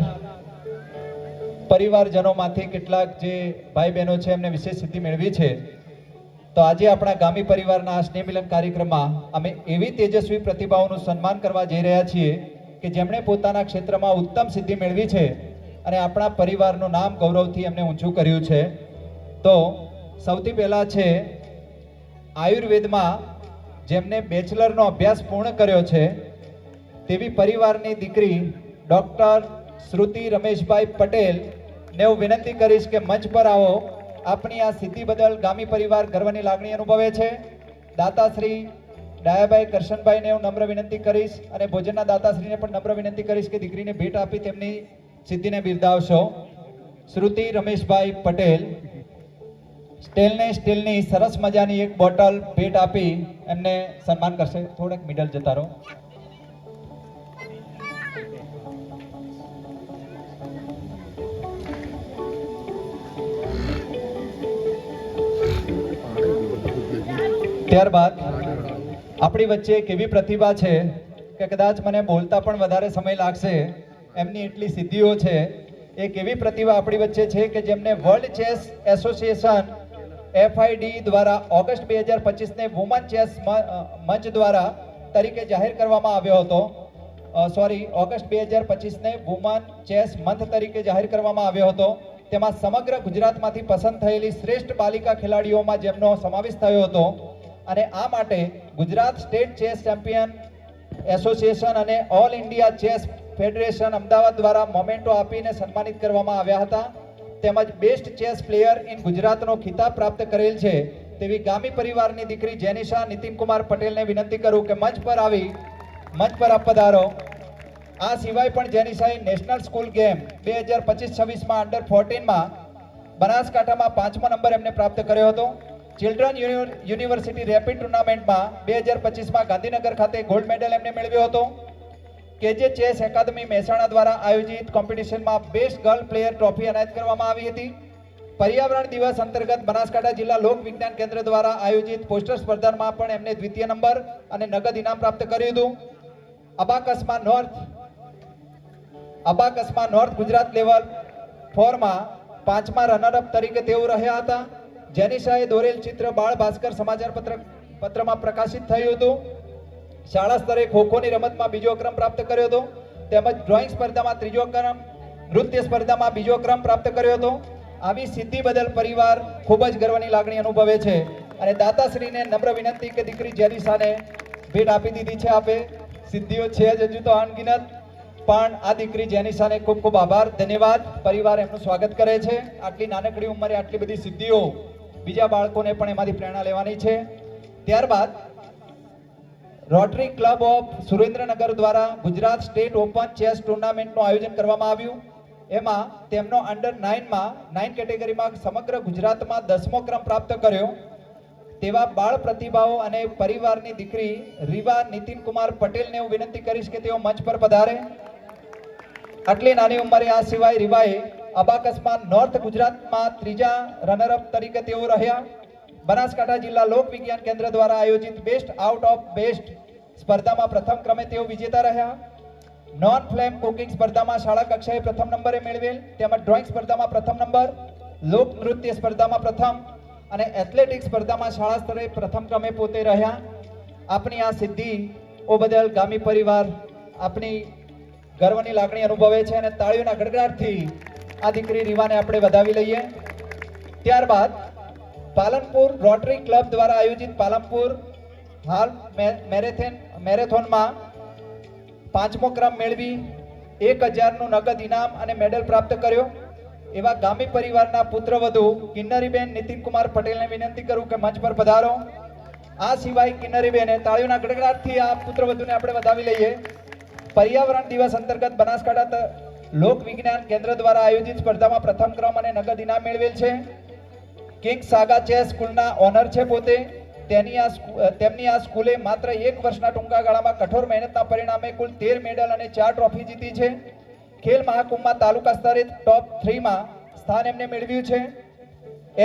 પરિવારજનોમાંથી કેટલાક જે ભાઈ બહેનો છે એમને વિશેષ સિદ્ધિ મેળવી છે. તો આજે આપણા ગામી પરિવારના આ સ્નેહ મિલન કાર્યક્રમમાં અમે એવી તેજસ્વી પ્રતિભાઓનું સન્માન કરવા જઈ રહ્યા છીએ કે જેમણે પોતાના ક્ષેત્રમાં ઉત્તમ સિદ્ધિ મેળવી છે અને આપણા પરિવારનું નામ ગૌરવથી એમને ઊંચું કર્યું છે. તો સૌથી પહેલા છે આયુર્વેદમાં જેમને બેચલરનો અભ્યાસ પૂર્ણ કર્યો છે તેવી પરિવારની દીકરી ડૉક્ટર શ્રુતિ રમેશભાઈ પટેલ ને હું વિનંતી કરીશ કે મંચ પર આવો. આપણી આ સિદ્ધિ બદલ ગામી પરિવાર ગર્વની લાગણી અનુભવે છે. દાતાશ્રી ડાયાભાઈ કરશનભાઈને હું નમ્ર વિનંતી કરીશ અને ભોજનના દાતાશ્રીને પણ નમ્ર વિનંતી કરીશ કે દીકરીને ભેટ આપી તેમની સિદ્ધિને બિરદાવશો. શ્રુતિ રમેશભાઈ પટેલ સ્ટીલની સરસ મજાની એક બોટલ ભેટ આપી એમને સન્માન કરશે. થોડેક મિડલ જતા રહો. ત્યારબાદ આપણી વચ્ચે એક એવી પ્રતિભા છે કે કદાચ મને બોલતા પણ વધારે સમય લાગશે, એમની એટલી સિદ્ધિઓ છે. એક એવી પ્રતિભા આપણી વચ્ચે છે કે જેમને વર્લ્ડ ચેસ એસોસિએશન FID દ્વારા ઓગસ્ટ 2025 ને વુમન ચેસ મંચ દ્વારા તરીકે જાહેર કરવામાં આવ્યો હતો. ઓગસ્ટ 2025 ને વુમન ચેસ મંથ તરીકે જાહેર કરવામાં આવ્યો હતો. તેમાં સમગ્ર ગુજરાતમાંથી પસંદ થયેલી શ્રેષ્ઠ બાલિકા ખેલાડીઓમાં જેમનો સમાવેશ થયો હતો અને આ માટે Gujarat state chess champion association અને all India chess federation Ahmedabad દ્વારા મોમેન્ટો આપીને સન્માનિત કરવામાં આવ્યા હતા. તેમજ બેસ્ટ ચેસ પ્લેયર ઇન ગુજરાતનો ખિતાબ પ્રાપ્ત કરેલ છે તેવી ગામી પરિવારની દીકરી જેનિશા નીતિનકુમાર પટેલને વિનંતી કરું કે મંચ પર આવી મંચ પર આપ પધારો. આ સિવાય પણ જેનિશાએ નેશનલ સ્કૂલ ગેમ 2025-26માં અંડર 14માં બનાસકાંઠામાં 5મો નંબર એમને પ્રાપ્ત કર્યો હતો. ચિલ્ડ્રન યુનિવર્સિટી રેપિડ ટુર્નામેન્ટમાં 2025માં ગાંધીનગર ખાતે ગોલ્ડ મેડલ એમને મેળવ્યો હતો. કેજે ચેસ એકાદમી મહેસાણા દ્વારા આયોજિત કોમ્પિટિશનમાં બેસ્ટ ગર્લ પ્લેયર ટ્રોફી એનાયત કરવામાં આવી હતી. પર્યાવરણ દિવસ અંતર્ગત બનાસકાંઠા જિલ્લા લોક વિજ્ઞાન કેન્દ્ર દ્વારા આયોજિત પોસ્ટર સ્પર્ધામાં પણ એમને દ્વિતીય નંબર અને નગદ ઇનામ પ્રાપ્ત કર્યું હતું. અબાકસમાં નોર્થ ગુજરાત લેવલ 4માં 5મા રનરઅપ તરીકે તેઓ રહ્યા હતા. જેનિશાએ દોરેલ ચિત્ર બાળ ભાસ્કર સમાચાર પત્રમાં પ્રકાશિત થયું હતું. શાળા સ્તરે ખોખોની રમતમાં બીજો ક્રમ પ્રાપ્ત કર્યો હતો, તેમજ ડ્રોઈંગ સ્પર્ધામાં ત્રીજો ક્રમ, નૃત્ય સ્પર્ધામાં બીજો ક્રમ પ્રાપ્ત કર્યો હતો. આવી સિદ્ધિ બદલ પરિવાર ખૂબ જ ગર્વની લાગણી અનુભવે છે અને દાતાશ્રીને નમ્ર વિનંતી કે દીકરી જેનિશાને ભેટ આપી દીધી છે. આપે સિદ્ધિઓ છે જ હજુ તો અનગિનત, પણ આ દીકરી જેનિશાને ખૂબ ખૂબ આભાર, ધન્યવાદ. પરિવાર એમનું સ્વાગત કરે છે. આટલી નાનકડી ઉંમરે આટલી બધી સિદ્ધિઓ બીજા બાળકોને પણ એમાંથી પ્રેરણા લેવાની છે. ત્યારબાદ રોટરી ક્લબ ઓફ સુરેન્દ્રનગર દ્વારા ગુજરાત સ્ટેટ ઓપન ચેસ ટુર્નામેન્ટનું આયોજન કરવામાં આવ્યું. એમાં તેમનો અંડર 9 કેટેગરીમાં સમગ્ર ગુજરાતમાં 10મો ક્રમ પ્રાપ્ત કર્યો. તેવા બાળ પ્રતિભાઓ અને પરિવારની દીકરી રીવા નીતિનકુમાર પટેલને હું વિનંતી કરીશ કે તેઓ મંચ પર પધારે. આટલી નાની ઉંમરે આ સિવાય રીવાએ અબાકસમાં નોર્થ ગુજરાતમાં 3જા રનરઅપ તરીકે તેઓ રહ્યા. બનાસકાંઠા જિલ્લા લોક વિજ્ઞાન કેન્દ્ર દ્વારા આયોજિત બેસ્ટ આઉટ ઓફ બેસ્ટ સ્પર્ધામાં પ્રથમ ક્રમે તેઓ વિજેતા રહ્યા. નોન ફ્લેમ કુકિંગ સ્પર્ધામાં શાળા કક્ષાએ પ્રથમ નંબરે મેળવેલ, તેમજ ડ્રોઈંગ સ્પર્ધામાં પ્રથમ નંબર, લોક નૃત્ય સ્પર્ધામાં પ્રથમ અને એથ્લેટિક્સ સ્પર્ધામાં શાળા સ્તરે પ્રથમ ક્રમે પોતે રહ્યા. આપણી આ સિદ્ધિઓ બદલ ગામી પરિવાર આપણી ગર્વની લાગણી અનુભવે છે અને તાળીઓના ગડગડાટથી આ દીકરી રીવાને આપણે વધાવી લઈએ. ત્યારબાદ પાલનપુર રોટરી ક્લબ દ્વારા આયોજિત પાલનપુર હાલ મેરેથોનમાં 5મો ક્રમ મેળવી 1000નું નગદ ઇનામ અને મેડલ પ્રાપ્ત કર્યો. એવા ગામી પરિવારના પુત્રવધુ કિન્નરીબેન નીતિનકુમાર પટેલને વિનંતી કરું કે મંચ પર પધારો. આ સિવાય કિન્નરીબેને તાળીઓના ગડગડાટથી આ પુત્રવધુને આપણે વધાવી લઈએ. પર્યાવરણ દિવસ અંતર્ગત બનાસકાંઠા લોક વિજ્ઞાન કેન્દ્ર દ્વારા આયોજિત સ્પર્ધામાં પ્રથમ ક્રમ અને નગદ ઇનામ મેળવેલ છે. કિંગ સાગા ચેસ સ્કૂલના ઓનર છે પોતે. તેમની આ સ્કૂલે માત્ર 1 વર્ષના ટૂંકા ગાળામાં કઠોર મહેનતના પરિણામે કુલ 13 મેડલ અને 4 ટ્રોફી જીતી છે. ખેલ મહાકુંભમાં તાલુકા સ્તરે ટોપ 3માં સ્થાન એમને મેળવ્યું છે.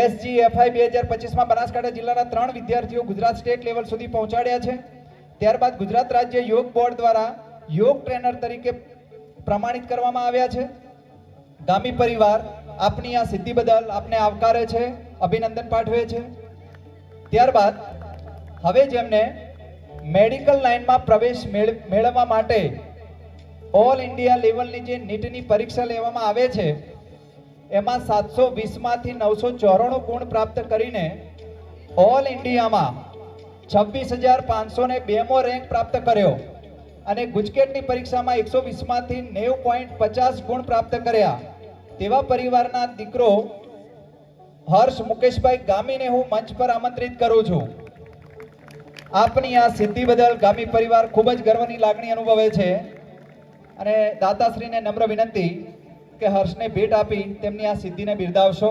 SGFI 2025માં બનાસકાંઠા જિલ્લાના 3 વિદ્યાર્થીઓ ગુજરાત સ્ટેટ લેવલ સુધી પહોંચાડ્યા છે. ત્યારબાદ ગુજરાત રાજ્ય યોગ બોર્ડ દ્વારા યોગ ટ્રેનર તરીકે પ્રમાણિત કરવામાં આવ્યા છે. ગામી પરિવાર આપની આ સિદ્ધિ બદલ આપને આવકારે છે, અભિનંદન પાઠવે છે. ત્યારબાદ હવે જેમને મેડિકલ લાઇનમાં પ્રવેશ મેળવવા માટે ઓલ ઇન્ડિયા લેવલની જે નીટની પરીક્ષા લેવામાં આવે છે એમાં 720માંથી 994 ગુણ પ્રાપ્ત કરીને ઓલ ઇન્ડિયામાં 26,502મો રેન્ક પ્રાપ્ત કર્યો અને ગુજકેટની પરીક્ષામાં 120માંથી 90.50 ગુણ પ્રાપ્ત કર્યા. તેવા પરિવારના દીકરો હર્ષ મુકેશભાઈ ગામીને હું મંચ પર આમંત્રિત કરું છું. આપની આ સિદ્ધિ બદલ ગામી પરિવાર ખૂબ જ ગર્વની લાગણી અનુભવે છે અને દાતાશ્રીને નમ્ર વિનંતી કે હર્ષને ભેટ આપી તેમની આ સિદ્ધિને બિરદાવશો.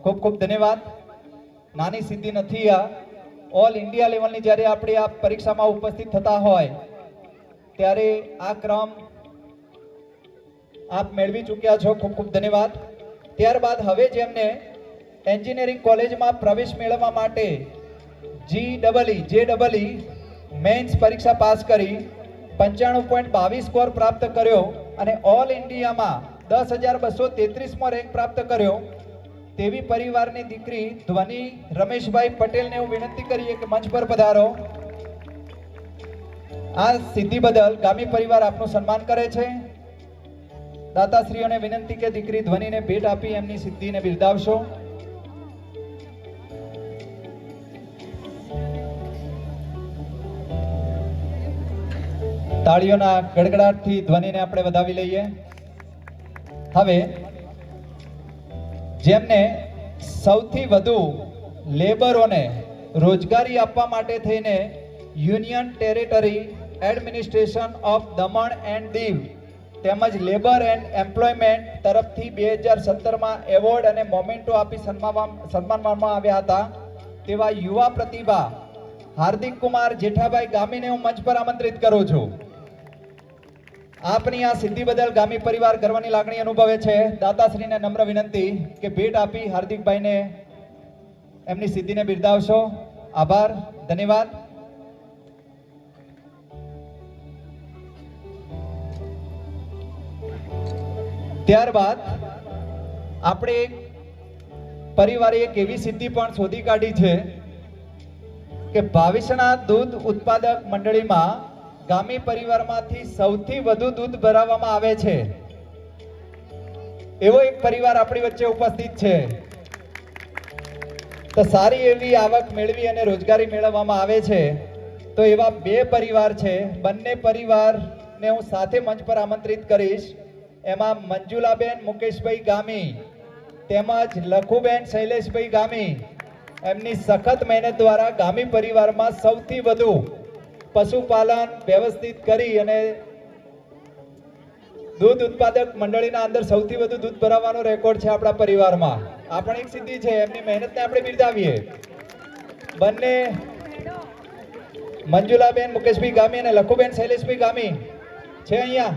ખૂબ ખૂબ ધન્યવાદ. નાની સિદ્ધિ નથી આ. ઓલ ઇન્ડિયા લેવલની જ્યારે આપણે આ પરીક્ષામાં ઉપસ્થિત થતા હોય ત્યારે આ ક્રમ આપ મેળવી ચૂક્યા છો. ખૂબ ખૂબ ધન્યવાદ. ત્યારબાદ હવે જેમને એન્જિનિયરિંગ કોલેજમાં પ્રવેશ મેળવવા માટે JEE મેન્સ પરીક્ષા પાસ કરી 95.22 સ્કોર પ્રાપ્ત કર્યો અને ઓલ ઇન્ડિયામાં 10,233મો રેન્ક પ્રાપ્ત કર્યો તેવી પરિવારની દીકરી ધ્વની રમેશભાઈ પટેલને હું વિનંતી કરીએ કે મંચ પર પધારો. આ સિદ્ધિ બદલ ગામી પરિવાર આપનું સન્માન કરે છે. દાતાશ્રીઓને વિનંતી કે દીકરી ધ્વનીને ભેટ આપી એમની સિદ્ધિને બિરદાવશો. તાળીઓના ગડગડાટથી ધ્વનિને આપણે વધાવી લઈએ. હવે જેમને સૌથી વધુ લેબરોને રોજગારી આપવા માટે થઈને union territory administration of Daman and Diu તેમજ લેબર એન્ડ એમ્પ્લોયમેન્ટ તરફથી 2017માં એવોર્ડ અને મોમેન્ટો આપી સન્માનવામાં આવ્યા હતા તેવા યુવા પ્રતિભા હાર્દિક કુમાર જેઠાભાઈ ગામીને હું મંચ પર આમંત્રિત કરું છું. આપની આ સિદ્ધિ બદલ ગામી પરિવાર ગર્વની લાગણી અનુભવે છે. દાતાશ્રીને નમ્ર વિનંતી કે ભેટ આપી હાર્દિકભાઈને એમની સિદ્ધિને બિરદાવશો. આભાર, ધન્યવાદ. ત્યારબાદ આપણે પરિવારે એક એવી સિદ્ધિ પણ શોધી કાઢી છે કે ભાવિસણા દૂધ ઉત્પાદક મંડળીમાં ગામી પરિવારમાંથી સૌથી વધુ દૂધ ભરાવવામાં આવે છે એવો એક પરિવાર આપણી વચ્ચે ઉપસ્થિત છે. તો સારી એવી આવક મેળવી અને રોજગારી મેળવવામાં આવે છે. તો એવા બે પરિવાર છે. બંને પરિવારને હું સાથે મંચ પર આમંત્રિત કરીશ. એમાં મંજુલાબેન મુકેશભાઈ ગામી તેમજ લખુબેન શૈલેષભાઈ ગામી એમની સખત મહેનત દ્વારા ગામી પરિવારમાં સૌથી વધુ પશુપાલન વ્યવસ્થિત કરી અને દૂધ ઉત્પાદક મંડળીના અંદર સૌથી વધુ દૂધ ભરાવવાનો રેકોર્ડ છે આપણા પરિવારમાં. આ પણ એક સિદ્ધિ છે. એમની મહેનતને આપણે બિરદાવીએ. બંને મંજુલાબેન મુકેશભાઈ ગામી અને લખુબેન શૈલેષભાઈ ગામી છે અહીંયા?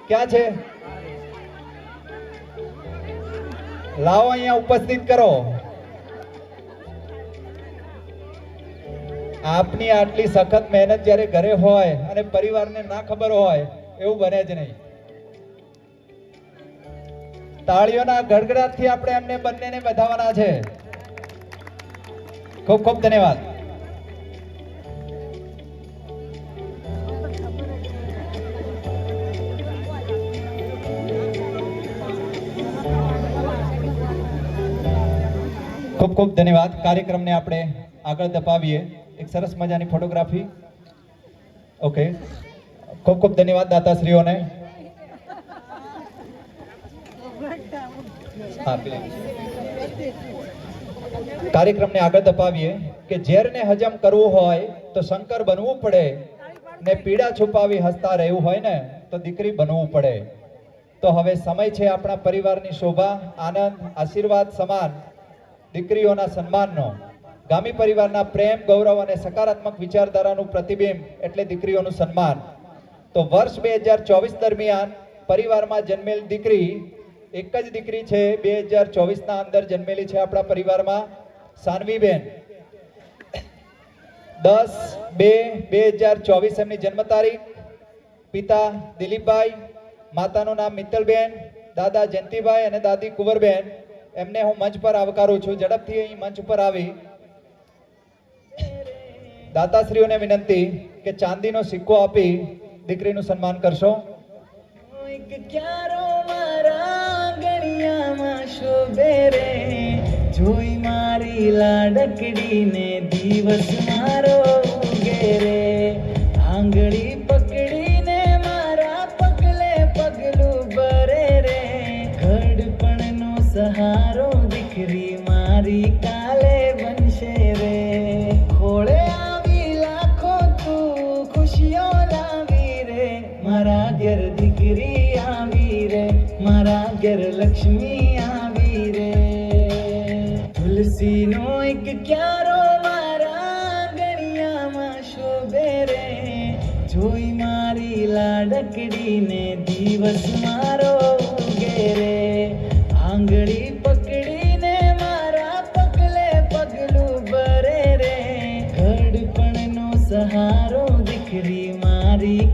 ક્યાં છે? લાવો અહીંયા ઉપસ્થિત કરો. આપની આટલી સખત મહેનત જ્યારે ઘરે હોય અને પરિવારને ના ખબર હોય એવું બને જ નહીં. તાળીઓના ગડગડાટથી આપણે એમને બંનેને વધાવવાના છે. ખૂબ ખૂબ ધન્યવાદ. ખૂબ ખૂબ ધન્યવાદ. કાર્યક્રમને આપણે આગળ ધપાવીએ. એક સરસ મજાની ફોટોગ્રાફી. ઓકે, ખૂબ ખૂબ ધન્યવાદ દાતાશ્રીઓને. કાર્યક્રમને આગળ ધપાવીએ કે ઝેરને હજમ કરવું હોય તો શંકર બનવું પડે ને પીડા છુપાવી હસતા રહેવું હોય ને તો દીકરી બનવું પડે. તો હવે સમય છે આપણા પરિવારની શોભા, આનંદ, આશીર્વાદ સમાન દીકરીઓના સન્માનનો. ગામી પરિવારના પ્રેમ, ગૌરવ અને સકારાત્મક વિચારધારાનું પ્રતિબિંબ એટલે દીકરીઓનું સન્માન. તો વર્ષ 2024 દરમિયાન પરિવારમાં જન્મેલ દીકરી એક જ દીકરી છે. 2024ના અંદર જન્મેલી છે આપણા પરિવારમાં સાનવીબેન. 10/2/2024 એમની જન્મ તારીખ. પિતા દિલીપભાઈ, માતાનું નામ મિત્તલબેન, દાદા જયંતિભાઈ અને દાદી કુંવરબેન. એમને હું મંચ પર આવકારું છું. ઝડપથી અહીં મંચ પર આવી દાતાશ્રીઓને વિનંતી કે ચાંદીનો સિક્કો આપી દીકરીનું સન્માન કરશો. જોઈ મારી લાડકડીને દિવસ મારો ઉગે. આંગળી પકડીને મારા પગલે પગલું ભરે રે. ઘડપણનો સહારો દીકરી મારી કાલે બનશે રે. ખોળે આવી લાખો તું ખુશીઓ લાવી રે. મારા ઘેર દીકરી આવી રે. મારા ઘેર લક્ષ્મી આવી રે. તુલસીનો એક ક્યારો મારા ગળિયામાં શોભે રે. જોઈ મારી લાડકડીને દિવસ મારો ઉગે રે. આંગળી પકડીને મારા પગલે પગલું ભરે રે. ઘડપણનો સહારો દીકરી મારી